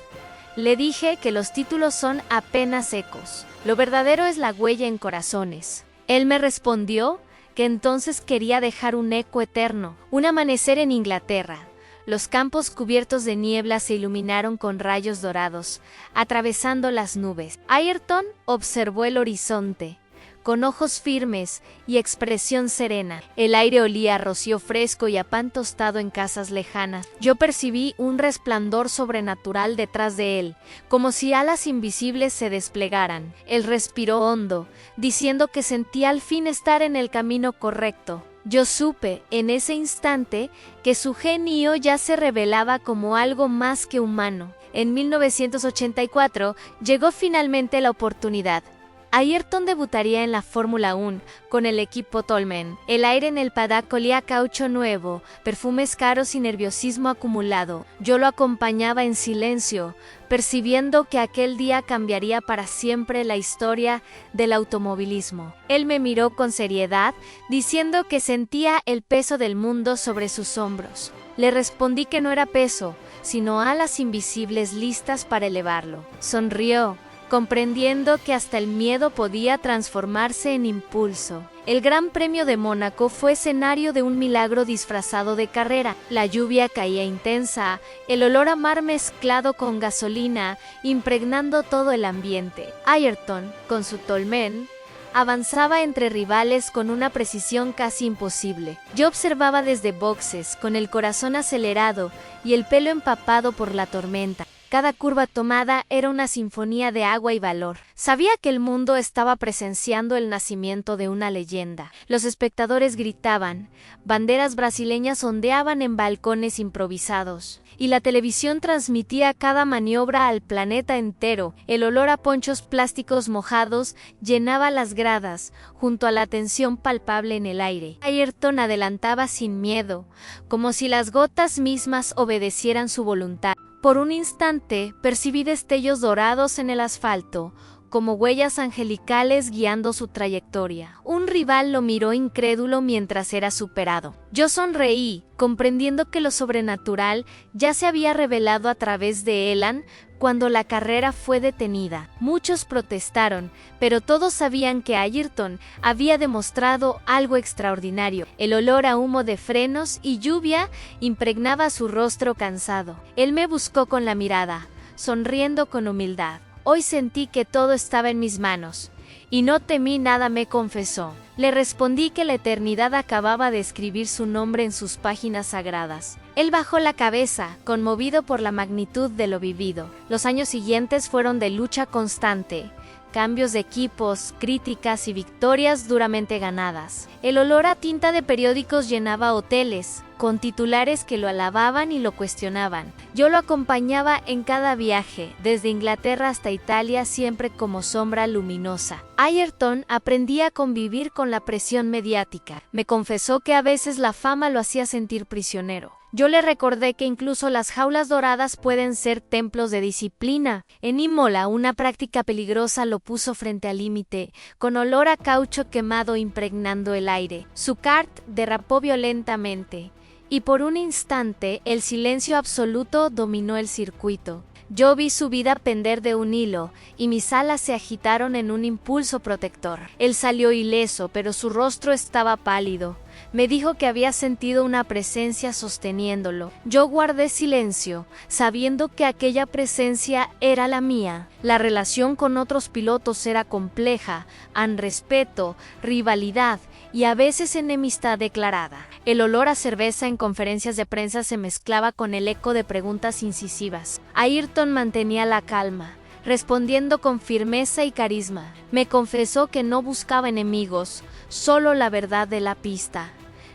Le dije que los títulos son apenas ecos. Lo verdadero es la huella en corazones. Él me respondió que entonces quería dejar un eco eterno. Un amanecer en Inglaterra. Los campos cubiertos de niebla se iluminaron con rayos dorados, atravesando las nubes. Ayrton observó el horizonte, con ojos firmes y expresión serena. El aire olía a rocío fresco y a pan tostado en casas lejanas. Yo percibí un resplandor sobrenatural detrás de él, como si alas invisibles se desplegaran. Él respiró hondo, diciendo que sentía al fin estar en el camino correcto. Yo supe, en ese instante, que su genio ya se revelaba como algo más que humano. En 1984 llegó finalmente la oportunidad. Ayrton debutaría en la Fórmula 1 con el equipo Toleman. El aire en el paddock olía a caucho nuevo, perfumes caros y nerviosismo acumulado. Yo lo acompañaba en silencio, percibiendo que aquel día cambiaría para siempre la historia del automovilismo. Él me miró con seriedad, diciendo que sentía el peso del mundo sobre sus hombros. Le respondí que no era peso, sino alas invisibles listas para elevarlo. Sonrió, comprendiendo que hasta el miedo podía transformarse en impulso. El Gran Premio de Mónaco fue escenario de un milagro disfrazado de carrera. La lluvia caía intensa, el olor a mar mezclado con gasolina, impregnando todo el ambiente. Ayrton, con su Tolmen, avanzaba entre rivales con una precisión casi imposible. Yo observaba desde boxes, con el corazón acelerado y el pelo empapado por la tormenta. Cada curva tomada era una sinfonía de agua y valor. Sabía que el mundo estaba presenciando el nacimiento de una leyenda. Los espectadores gritaban, banderas brasileñas ondeaban en balcones improvisados, y la televisión transmitía cada maniobra al planeta entero. El olor a ponchos plásticos mojados llenaba las gradas, junto a la tensión palpable en el aire. Ayrton adelantaba sin miedo, como si las gotas mismas obedecieran su voluntad. Por un instante percibí destellos dorados en el asfalto, como huellas angelicales guiando su trayectoria. Un rival lo miró incrédulo mientras era superado. Yo sonreí, comprendiendo que lo sobrenatural ya se había revelado a través de Elan cuando la carrera fue detenida. Muchos protestaron, pero todos sabían que Ayrton había demostrado algo extraordinario. El olor a humo de frenos y lluvia impregnaba su rostro cansado. Él me buscó con la mirada, sonriendo con humildad. Hoy sentí que todo estaba en mis manos, y no temí nada, me confesó. Le respondí que la eternidad acababa de escribir su nombre en sus páginas sagradas. Él bajó la cabeza, conmovido por la magnitud de lo vivido. Los años siguientes fueron de lucha constante, cambios de equipos, críticas y victorias duramente ganadas. El olor a tinta de periódicos llenaba hoteles, con titulares que lo alababan y lo cuestionaban. Yo lo acompañaba en cada viaje, desde Inglaterra hasta Italia, siempre como sombra luminosa. Ayrton aprendía a convivir con la presión mediática. Me confesó que a veces la fama lo hacía sentir prisionero. Yo le recordé que incluso las jaulas doradas pueden ser templos de disciplina. En Imola, una práctica peligrosa lo puso frente al límite, con olor a caucho quemado impregnando el aire. Su kart derrapó violentamente, y por un instante el silencio absoluto dominó el circuito. Yo vi su vida pender de un hilo, y mis alas se agitaron en un impulso protector. Él salió ileso, pero su rostro estaba pálido. Me dijo que había sentido una presencia sosteniéndolo. Yo guardé silencio, sabiendo que aquella presencia era la mía. La relación con otros pilotos era compleja, han respeto, rivalidad y a veces enemistad declarada. El olor a cerveza en conferencias de prensa se mezclaba con el eco de preguntas incisivas. Ayrton mantenía la calma, respondiendo con firmeza y carisma. Me confesó que no buscaba enemigos, solo la verdad de la pista.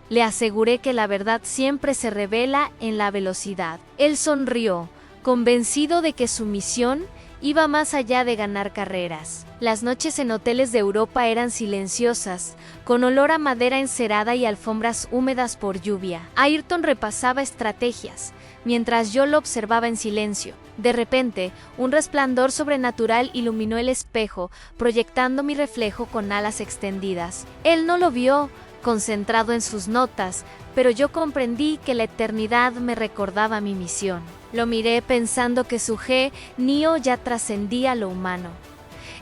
Le aseguré que la verdad siempre se revela en la velocidad. Él sonrió, convencido de que su misión iba más allá de ganar carreras. Las noches en hoteles de Europa eran silenciosas, con olor a madera encerada y alfombras húmedas por lluvia. Ayrton repasaba estrategias, mientras yo lo observaba en silencio. De repente, un resplandor sobrenatural iluminó el espejo, proyectando mi reflejo con alas extendidas. Él no lo vio, concentrado en sus notas, pero yo comprendí que la eternidad me recordaba mi misión. Lo miré pensando que su genio ya trascendía lo humano.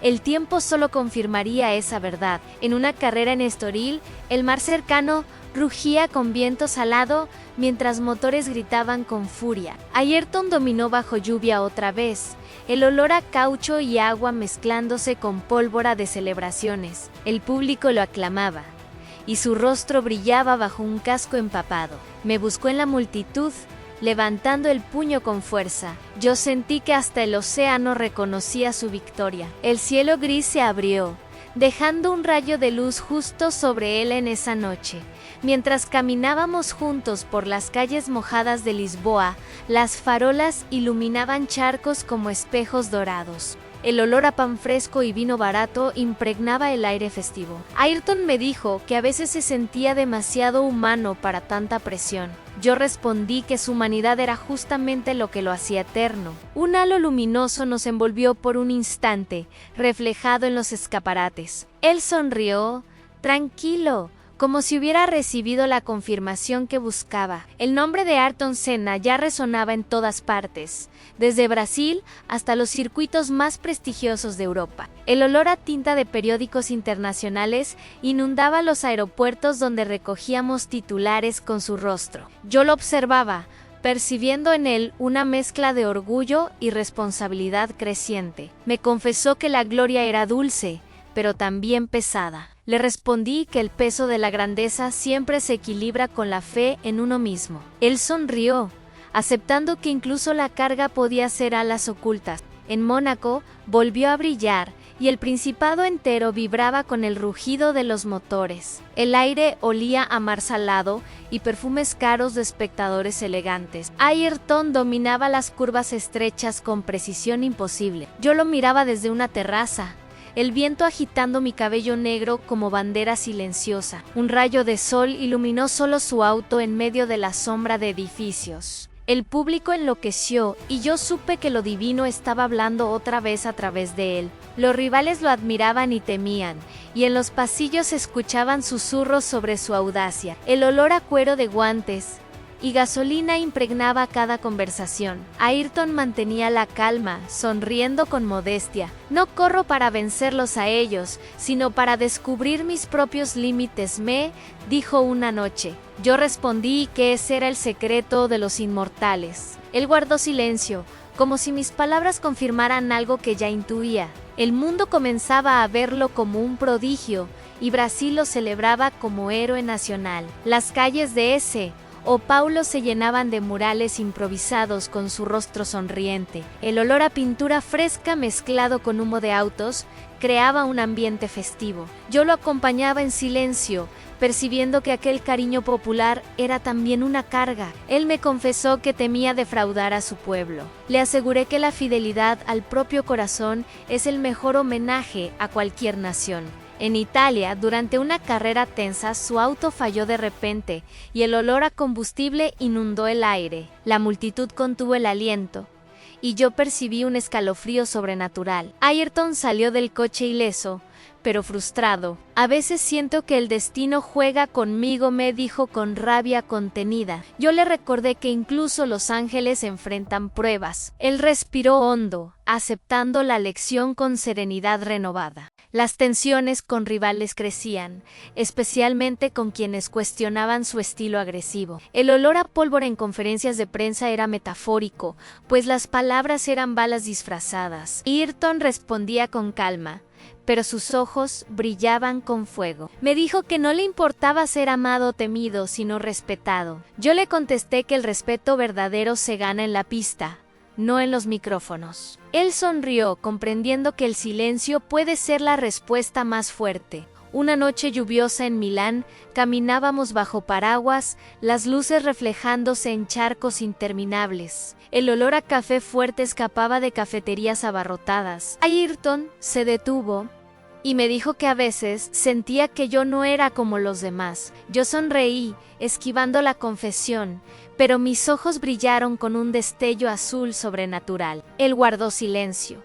El tiempo solo confirmaría esa verdad. En una carrera en Estoril, el mar cercano rugía con viento salado mientras motores gritaban con furia. Ayrton dominó bajo lluvia otra vez, el olor a caucho y agua mezclándose con pólvora de celebraciones. El público lo aclamaba, y su rostro brillaba bajo un casco empapado. Me buscó en la multitud, levantando el puño con fuerza. Yo sentí que hasta el océano reconocía su victoria. El cielo gris se abrió, dejando un rayo de luz justo sobre él en esa noche. Mientras caminábamos juntos por las calles mojadas de Lisboa, las farolas iluminaban charcos como espejos dorados. El olor a pan fresco y vino barato impregnaba el aire festivo. Ayrton me dijo que a veces se sentía demasiado humano para tanta presión. Yo respondí que su humanidad era justamente lo que lo hacía eterno. Un halo luminoso nos envolvió por un instante, reflejado en los escaparates. Él sonrió, tranquilo, como si hubiera recibido la confirmación que buscaba. El nombre de Ayrton Senna ya resonaba en todas partes, desde Brasil hasta los circuitos más prestigiosos de Europa. El olor a tinta de periódicos internacionales inundaba los aeropuertos donde recogíamos titulares con su rostro. Yo lo observaba, percibiendo en él una mezcla de orgullo y responsabilidad creciente. Me confesó que la gloria era dulce, pero también pesada. Le respondí que el peso de la grandeza siempre se equilibra con la fe en uno mismo. Él sonrió, aceptando que incluso la carga podía ser alas ocultas. En Mónaco volvió a brillar y el Principado entero vibraba con el rugido de los motores. El aire olía a mar salado y perfumes caros de espectadores elegantes. Ayrton dominaba las curvas estrechas con precisión imposible. Yo lo miraba desde una terraza, el viento agitando mi cabello negro como bandera silenciosa. Un rayo de sol iluminó solo su auto en medio de la sombra de edificios. El público enloqueció y yo supe que lo divino estaba hablando otra vez a través de él. Los rivales lo admiraban y temían, y en los pasillos se escuchaban susurros sobre su audacia. El olor a cuero de guantes y gasolina impregnaba cada conversación. Ayrton mantenía la calma, sonriendo con modestia. No corro para vencerlos a ellos, sino para descubrir mis propios límites, dijo una noche. Yo respondí que ese era el secreto de los inmortales. Él guardó silencio, como si mis palabras confirmaran algo que ya intuía. El mundo comenzaba a verlo como un prodigio, y Brasil lo celebraba como héroe nacional. Las calles de São Paulo se llenaban de murales improvisados con su rostro sonriente. El olor a pintura fresca mezclado con humo de autos creaba un ambiente festivo. Yo lo acompañaba en silencio, percibiendo que aquel cariño popular era también una carga. Él me confesó que temía defraudar a su pueblo. Le aseguré que la fidelidad al propio corazón es el mejor homenaje a cualquier nación. En Italia, durante una carrera tensa, su auto falló de repente y el olor a combustible inundó el aire. La multitud contuvo el aliento y yo percibí un escalofrío sobrenatural. Ayrton salió del coche ileso, pero frustrado. A veces siento que el destino juega conmigo, me dijo con rabia contenida. Yo le recordé que incluso los ángeles enfrentan pruebas. Él respiró hondo, aceptando la lección con serenidad renovada. Las tensiones con rivales crecían, especialmente con quienes cuestionaban su estilo agresivo. El olor a pólvora en conferencias de prensa era metafórico, pues las palabras eran balas disfrazadas. Ayrton respondía con calma, pero sus ojos brillaban con fuego. Me dijo que no le importaba ser amado o temido, sino respetado. Yo le contesté que el respeto verdadero se gana en la pista, no en los micrófonos. Él sonrió, comprendiendo que el silencio puede ser la respuesta más fuerte. Una noche lluviosa en Milán, caminábamos bajo paraguas, las luces reflejándose en charcos interminables. El olor a café fuerte escapaba de cafeterías abarrotadas. Ayrton se detuvo y me dijo que a veces sentía que yo no era como los demás. Yo sonreí, esquivando la confesión, pero mis ojos brillaron con un destello azul sobrenatural. Él guardó silencio,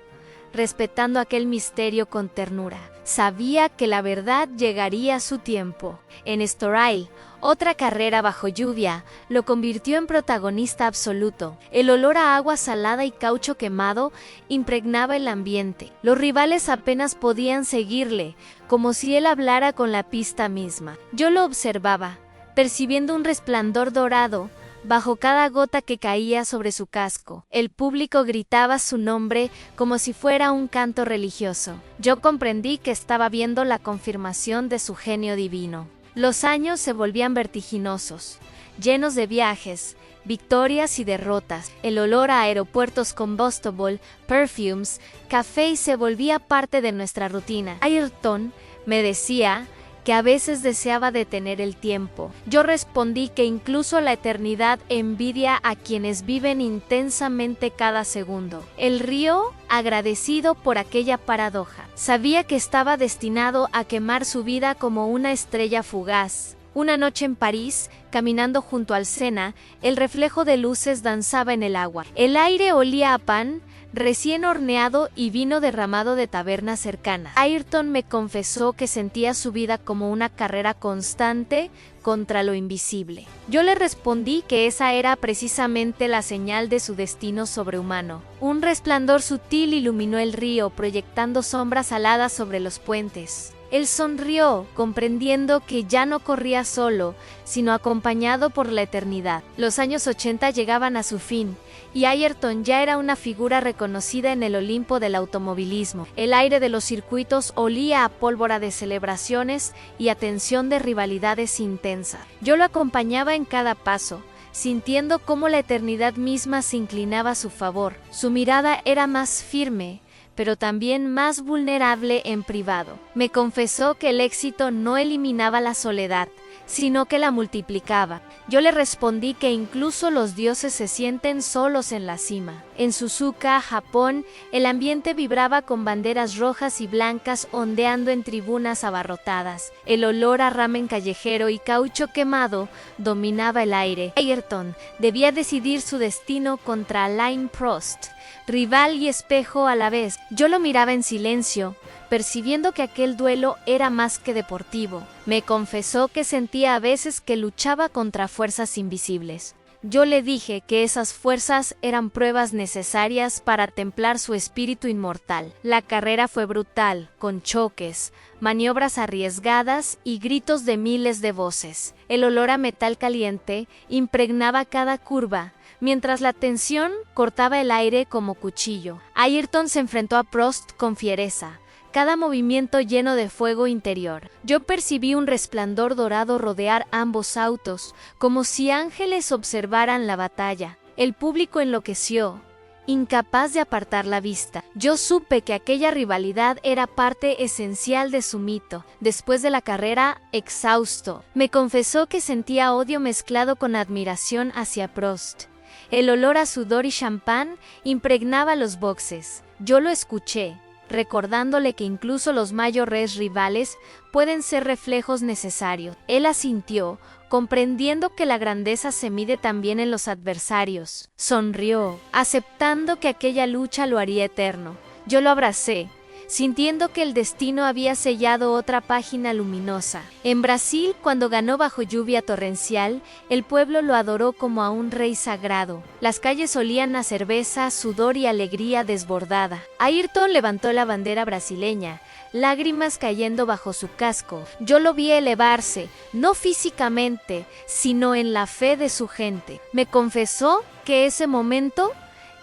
respetando aquel misterio con ternura. Sabía que la verdad llegaría a su tiempo. En Estoril, otra carrera bajo lluvia, lo convirtió en protagonista absoluto. El olor a agua salada y caucho quemado impregnaba el ambiente. Los rivales apenas podían seguirle, como si él hablara con la pista misma. Yo lo observaba, percibiendo un resplandor dorado bajo cada gota que caía sobre su casco. El público gritaba su nombre como si fuera un canto religioso. Yo comprendí que estaba viendo la confirmación de su genio divino. Los años se volvían vertiginosos, llenos de viajes, victorias y derrotas. El olor a aeropuertos combustible, perfumes, café se volvía parte de nuestra rutina. Ayrton me decía que a veces deseaba detener el tiempo. Yo respondí que incluso la eternidad envidia a quienes viven intensamente cada segundo. Él rió, agradecido por aquella paradoja. Sabía que estaba destinado a quemar su vida como una estrella fugaz. Una noche en París, caminando junto al Sena, el reflejo de luces danzaba en el agua. El aire olía a pan, recién horneado y vino derramado de tabernas cercanas. Ayrton me confesó que sentía su vida como una carrera constante contra lo invisible. Yo le respondí que esa era precisamente la señal de su destino sobrehumano. Un resplandor sutil iluminó el río, proyectando sombras aladas sobre los puentes. Él sonrió, comprendiendo que ya no corría solo, sino acompañado por la eternidad. Los años 80 llegaban a su fin, y Ayrton ya era una figura reconocida en el Olimpo del automovilismo. El aire de los circuitos olía a pólvora de celebraciones y a tensión de rivalidades intensas. Yo lo acompañaba en cada paso, sintiendo cómo la eternidad misma se inclinaba a su favor. Su mirada era más firme, pero también más vulnerable en privado. Me confesó que el éxito no eliminaba la soledad, sino que la multiplicaba. Yo le respondí que incluso los dioses se sienten solos en la cima. En Suzuka, Japón, el ambiente vibraba con banderas rojas y blancas ondeando en tribunas abarrotadas. El olor a ramen callejero y caucho quemado dominaba el aire. Ayrton debía decidir su destino contra Alain Prost, rival y espejo a la vez. Yo lo miraba en silencio, percibiendo que aquel duelo era más que deportivo. Me confesó que sentía a veces que luchaba contra fuerzas invisibles. Yo le dije que esas fuerzas eran pruebas necesarias para templar su espíritu inmortal. La carrera fue brutal, con choques, maniobras arriesgadas y gritos de miles de voces. El olor a metal caliente impregnaba cada curva, mientras la tensión cortaba el aire como cuchillo. Ayrton se enfrentó a Prost con fiereza, cada movimiento lleno de fuego interior. Yo percibí un resplandor dorado rodear ambos autos, como si ángeles observaran la batalla. El público enloqueció, incapaz de apartar la vista. Yo supe que aquella rivalidad era parte esencial de su mito. Después de la carrera, exhausto, me confesó que sentía odio mezclado con admiración hacia Prost. El olor a sudor y champán impregnaba los boxes. Yo lo escuché, recordándole que incluso los mayores rivales pueden ser reflejos necesarios. Él asintió, comprendiendo que la grandeza se mide también en los adversarios. Sonrió, aceptando que aquella lucha lo haría eterno. Yo lo abracé, sintiendo que el destino había sellado otra página luminosa. En Brasil, cuando ganó bajo lluvia torrencial, el pueblo lo adoró como a un rey sagrado. Las calles olían a cerveza, sudor y alegría desbordada. Ayrton levantó la bandera brasileña, lágrimas cayendo bajo su casco. Yo lo vi elevarse, no físicamente, sino en la fe de su gente. Me confesó que ese momento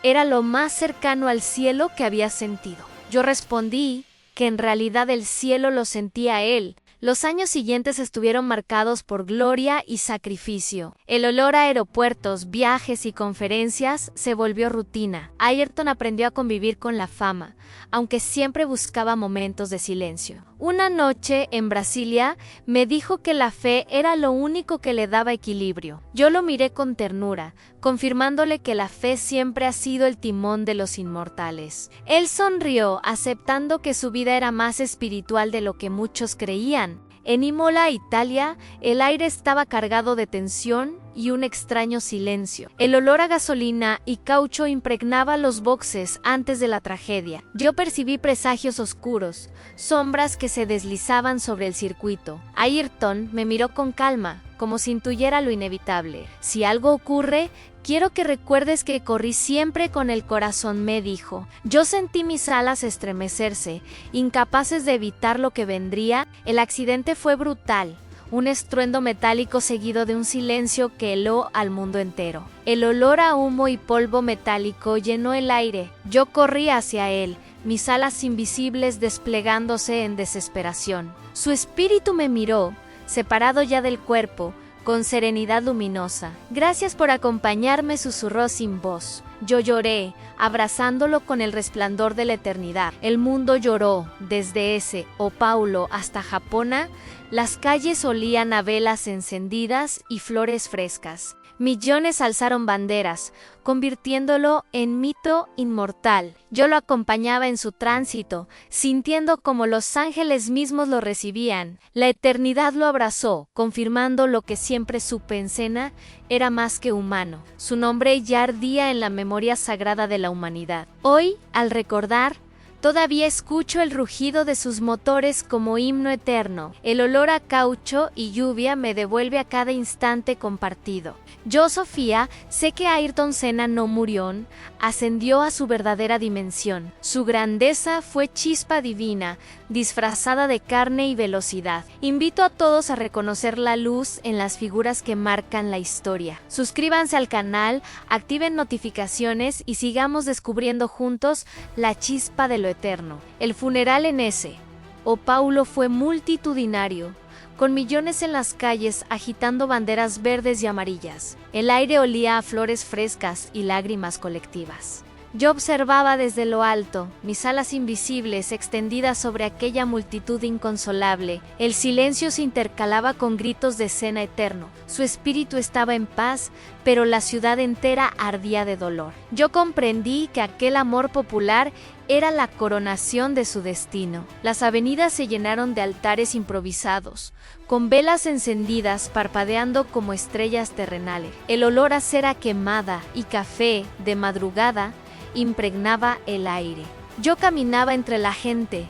era lo más cercano al cielo que había sentido. Yo respondí que en realidad el cielo lo sentía él. Los años siguientes estuvieron marcados por gloria y sacrificio. El olor a aeropuertos, viajes y conferencias se volvió rutina. Ayrton aprendió a convivir con la fama, aunque siempre buscaba momentos de silencio. Una noche, en Brasilia, me dijo que la fe era lo único que le daba equilibrio. Yo lo miré con ternura, confirmándole que la fe siempre ha sido el timón de los inmortales. Él sonrió, aceptando que su vida era más espiritual de lo que muchos creían. En Imola, Italia, el aire estaba cargado de tensión y un extraño silencio. El olor a gasolina y caucho impregnaba los boxes antes de la tragedia. Yo percibí presagios oscuros, sombras que se deslizaban sobre el circuito. Ayrton me miró con calma, como si intuyera lo inevitable. Si algo ocurre, quiero que recuerdes que corrí siempre con el corazón, me dijo. Yo sentí mis alas estremecerse, incapaces de evitar lo que vendría. El accidente fue brutal. Un estruendo metálico seguido de un silencio que heló al mundo entero. El olor a humo y polvo metálico llenó el aire. Yo corrí hacia él, mis alas invisibles desplegándose en desesperación. Su espíritu me miró, separado ya del cuerpo, con serenidad luminosa. Gracias por acompañarme, susurró sin voz. Yo lloré, abrazándolo con el resplandor de la eternidad. El mundo lloró, desde ese São Paulo hasta Japona. Las calles olían a velas encendidas y flores frescas. Millones alzaron banderas, convirtiéndolo en mito inmortal. Yo lo acompañaba en su tránsito, sintiendo como los ángeles mismos lo recibían. La eternidad lo abrazó, confirmando lo que siempre supe en Senna, era más que humano. Su nombre ya ardía en la memoria sagrada de la humanidad. Hoy, al recordar, todavía escucho el rugido de sus motores como himno eterno. El olor a caucho y lluvia me devuelve a cada instante compartido. Yo, Sofía, sé que Ayrton Senna no murió, ascendió a su verdadera dimensión. Su grandeza fue chispa divina, disfrazada de carne y velocidad. Invito a todos a reconocer la luz en las figuras que marcan la historia. Suscríbanse al canal, activen notificaciones y sigamos descubriendo juntos la chispa de lo eterno. El funeral en ese, O Paulo, fue multitudinario, con millones en las calles agitando banderas verdes y amarillas. El aire olía a flores frescas y lágrimas colectivas. Yo observaba desde lo alto, mis alas invisibles extendidas sobre aquella multitud inconsolable. El silencio se intercalaba con gritos de Senna eterno. Su espíritu estaba en paz, pero la ciudad entera ardía de dolor. Yo comprendí que aquel amor popular era la coronación de su destino. Las avenidas se llenaron de altares improvisados, con velas encendidas parpadeando como estrellas terrenales. El olor a cera quemada y café de madrugada impregnaba el aire. Yo caminaba entre la gente,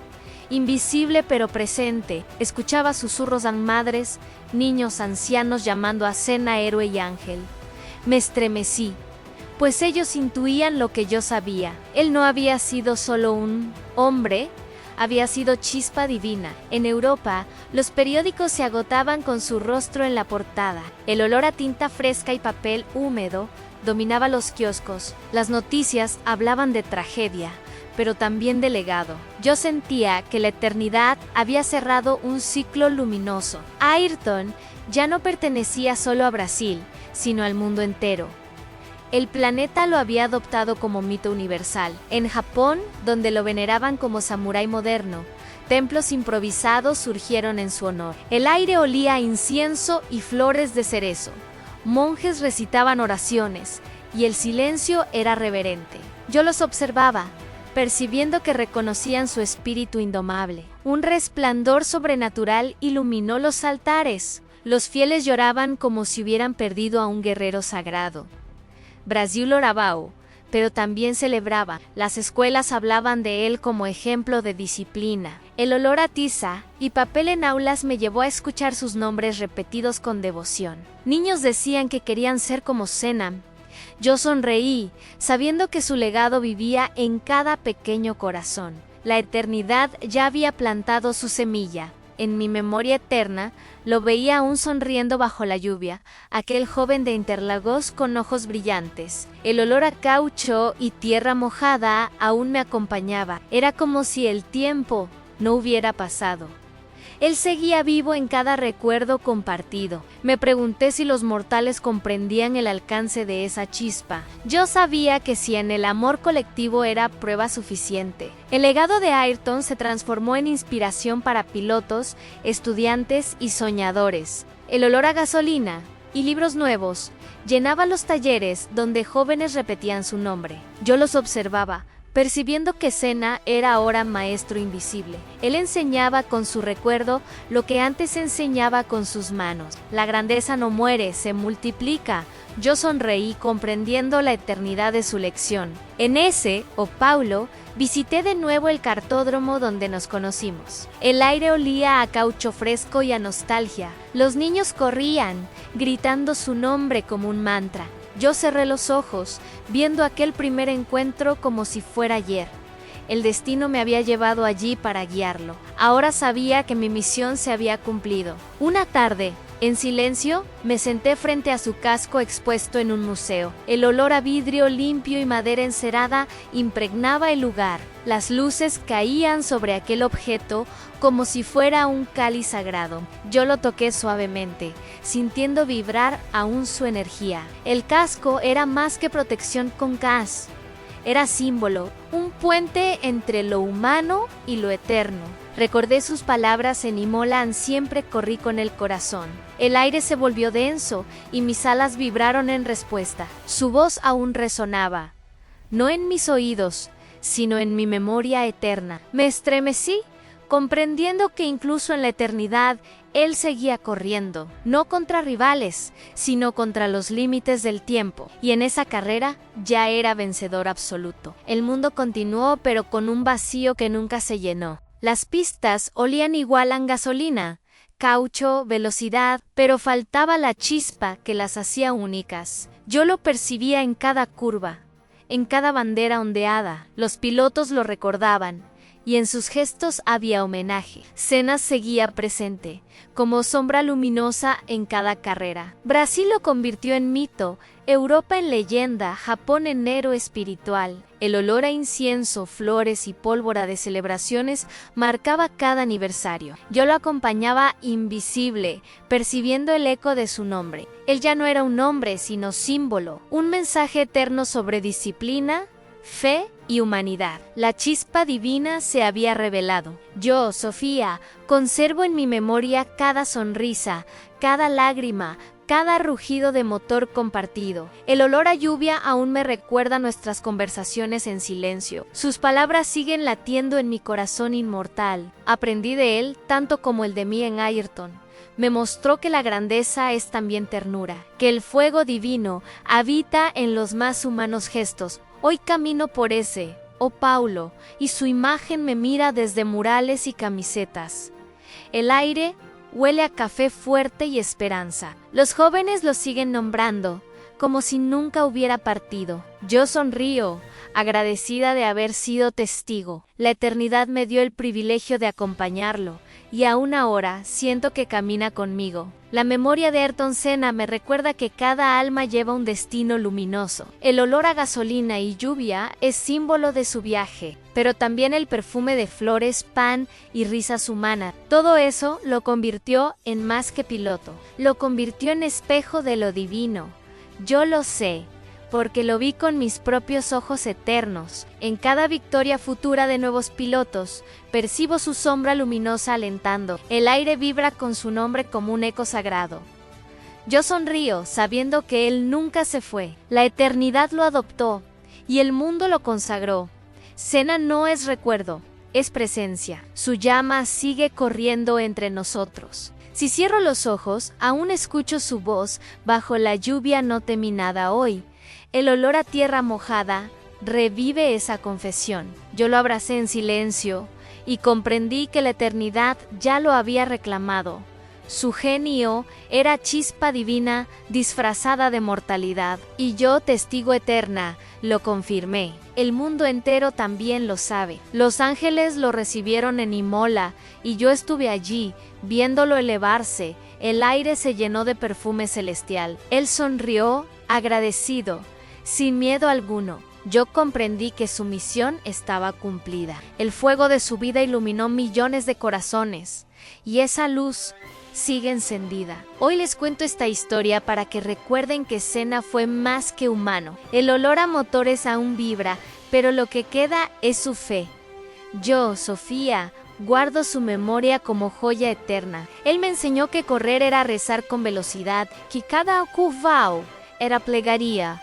invisible pero presente, escuchaba susurros de madres, niños, ancianos llamando a Senna héroe y ángel. Me estremecí, pues ellos intuían lo que yo sabía. Él no había sido solo un hombre, había sido chispa divina. En Europa, los periódicos se agotaban con su rostro en la portada. El olor a tinta fresca y papel húmedo dominaba los kioscos. Las noticias hablaban de tragedia, pero también de legado. Yo sentía que la eternidad había cerrado un ciclo luminoso. Ayrton ya no pertenecía solo a Brasil, sino al mundo entero. El planeta lo había adoptado como mito universal. En Japón, donde lo veneraban como samurái moderno, templos improvisados surgieron en su honor. El aire olía a incienso y flores de cerezo. Monjes recitaban oraciones, y el silencio era reverente. Yo los observaba, percibiendo que reconocían su espíritu indomable. Un resplandor sobrenatural iluminó los altares. Los fieles lloraban como si hubieran perdido a un guerrero sagrado. Brasil oraba, pero también celebraba. Las escuelas hablaban de él como ejemplo de disciplina. El olor a tiza y papel en aulas me llevó a escuchar sus nombres repetidos con devoción. Niños decían que querían ser como Senna. Yo sonreí, sabiendo que su legado vivía en cada pequeño corazón. La eternidad ya había plantado su semilla. En mi memoria eterna, lo veía aún sonriendo bajo la lluvia, aquel joven de Interlagos con ojos brillantes. El olor a caucho y tierra mojada aún me acompañaba. Era como si el tiempo no hubiera pasado. Él seguía vivo en cada recuerdo compartido. Me pregunté si los mortales comprendían el alcance de esa chispa. Yo sabía que si en el amor colectivo era prueba suficiente. El legado de Ayrton se transformó en inspiración para pilotos, estudiantes y soñadores. El olor a gasolina y libros nuevos llenaba los talleres donde jóvenes repetían su nombre. Yo los observaba, percibiendo que Senna era ahora maestro invisible. Él enseñaba con su recuerdo lo que antes enseñaba con sus manos. La grandeza no muere, se multiplica. Yo sonreí comprendiendo la eternidad de su lección. En ese, O Paulo, visité de nuevo el cartódromo donde nos conocimos. El aire olía a caucho fresco y a nostalgia. Los niños corrían, gritando su nombre como un mantra. Yo cerré los ojos, viendo aquel primer encuentro como si fuera ayer. El destino me había llevado allí para guiarlo. Ahora sabía que mi misión se había cumplido. Una tarde, en silencio, me senté frente a su casco expuesto en un museo. El olor a vidrio limpio y madera encerada impregnaba el lugar. Las luces caían sobre aquel objeto como si fuera un cáliz sagrado. Yo lo toqué suavemente, sintiendo vibrar aún su energía. El casco era más que protección con gas. era símbolo, un puente entre lo humano y lo eterno. Recordé sus palabras en Imola, siempre corrí con el corazón. El aire se volvió denso y mis alas vibraron en respuesta. Su voz aún resonaba, no en mis oídos, sino en mi memoria eterna. Me estremecí, comprendiendo que incluso en la eternidad él seguía corriendo, no contra rivales, sino contra los límites del tiempo, y en esa carrera ya era vencedor absoluto. El mundo continuó, pero con un vacío que nunca se llenó. Las pistas olían igual a gasolina, caucho, velocidad, pero faltaba la chispa que las hacía únicas. Yo lo percibía en cada curva, en cada bandera ondeada. Los pilotos lo recordaban, y en sus gestos había homenaje. Senna seguía presente, como sombra luminosa en cada carrera. Brasil lo convirtió en mito, Europa en leyenda, Japón en héroe espiritual. El olor a incienso, flores y pólvora de celebraciones marcaba cada aniversario. Yo lo acompañaba invisible, percibiendo el eco de su nombre. Él ya no era un nombre, sino símbolo, un mensaje eterno sobre disciplina, fe y humanidad. La chispa divina se había revelado. Yo, Sofía, conservo en mi memoria cada sonrisa, cada lágrima, cada rugido de motor compartido. El olor a lluvia aún me recuerda nuestras conversaciones en silencio. Sus palabras siguen latiendo en mi corazón inmortal. Aprendí de él tanto como el de mí en Ayrton. Me mostró que la grandeza es también ternura, que el fuego divino habita en los más humanos gestos. Hoy camino por ese, oh Paulo, y su imagen me mira desde murales y camisetas. El aire huele a café fuerte y esperanza. Los jóvenes lo siguen nombrando, como si nunca hubiera partido. Yo sonrío, agradecida de haber sido testigo. La eternidad me dio el privilegio de acompañarlo, y aún ahora siento que camina conmigo. La memoria de Ayrton Senna me recuerda que cada alma lleva un destino luminoso. El olor a gasolina y lluvia es símbolo de su viaje, pero también el perfume de flores, pan y risas humanas. Todo eso lo convirtió en más que piloto, lo convirtió en espejo de lo divino. Yo lo sé, porque lo vi con mis propios ojos eternos. En cada victoria futura de nuevos pilotos, percibo su sombra luminosa alentando. El aire vibra con su nombre como un eco sagrado. Yo sonrío, sabiendo que él nunca se fue. La eternidad lo adoptó, y el mundo lo consagró. Senna no es recuerdo, es presencia. Su llama sigue corriendo entre nosotros. Si cierro los ojos, aún escucho su voz. Bajo la lluvia no temí nada hoy. El olor a tierra mojada revive esa confesión. Yo lo abracé en silencio y comprendí que la eternidad ya lo había reclamado. Su genio era chispa divina disfrazada de mortalidad, y yo, testigo eterna, lo confirmé. El mundo entero también lo sabe. Los ángeles lo recibieron en Imola, y yo estuve allí, viéndolo elevarse. El aire se llenó de perfume celestial. Él sonrió, agradecido, sin miedo alguno. Yo comprendí que su misión estaba cumplida. El fuego de su vida iluminó millones de corazones, y esa luz sigue encendida. Hoy les cuento esta historia para que recuerden que Senna fue más que humano. El olor a motores aún vibra, pero lo que queda es su fe. Yo, Sofía, guardo su memoria como joya eterna. Él me enseñó que correr era rezar con velocidad, que cada curvao era plegaria,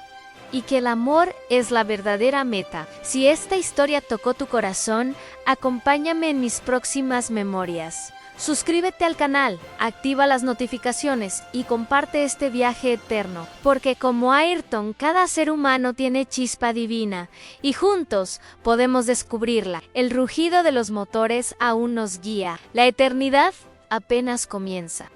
y que el amor es la verdadera meta. Si esta historia tocó tu corazón, acompáñame en mis próximas memorias. Suscríbete al canal, activa las notificaciones y comparte este viaje eterno, porque como Ayrton, cada ser humano tiene chispa divina, y juntos podemos descubrirla. El rugido de los motores aún nos guía. La eternidad apenas comienza.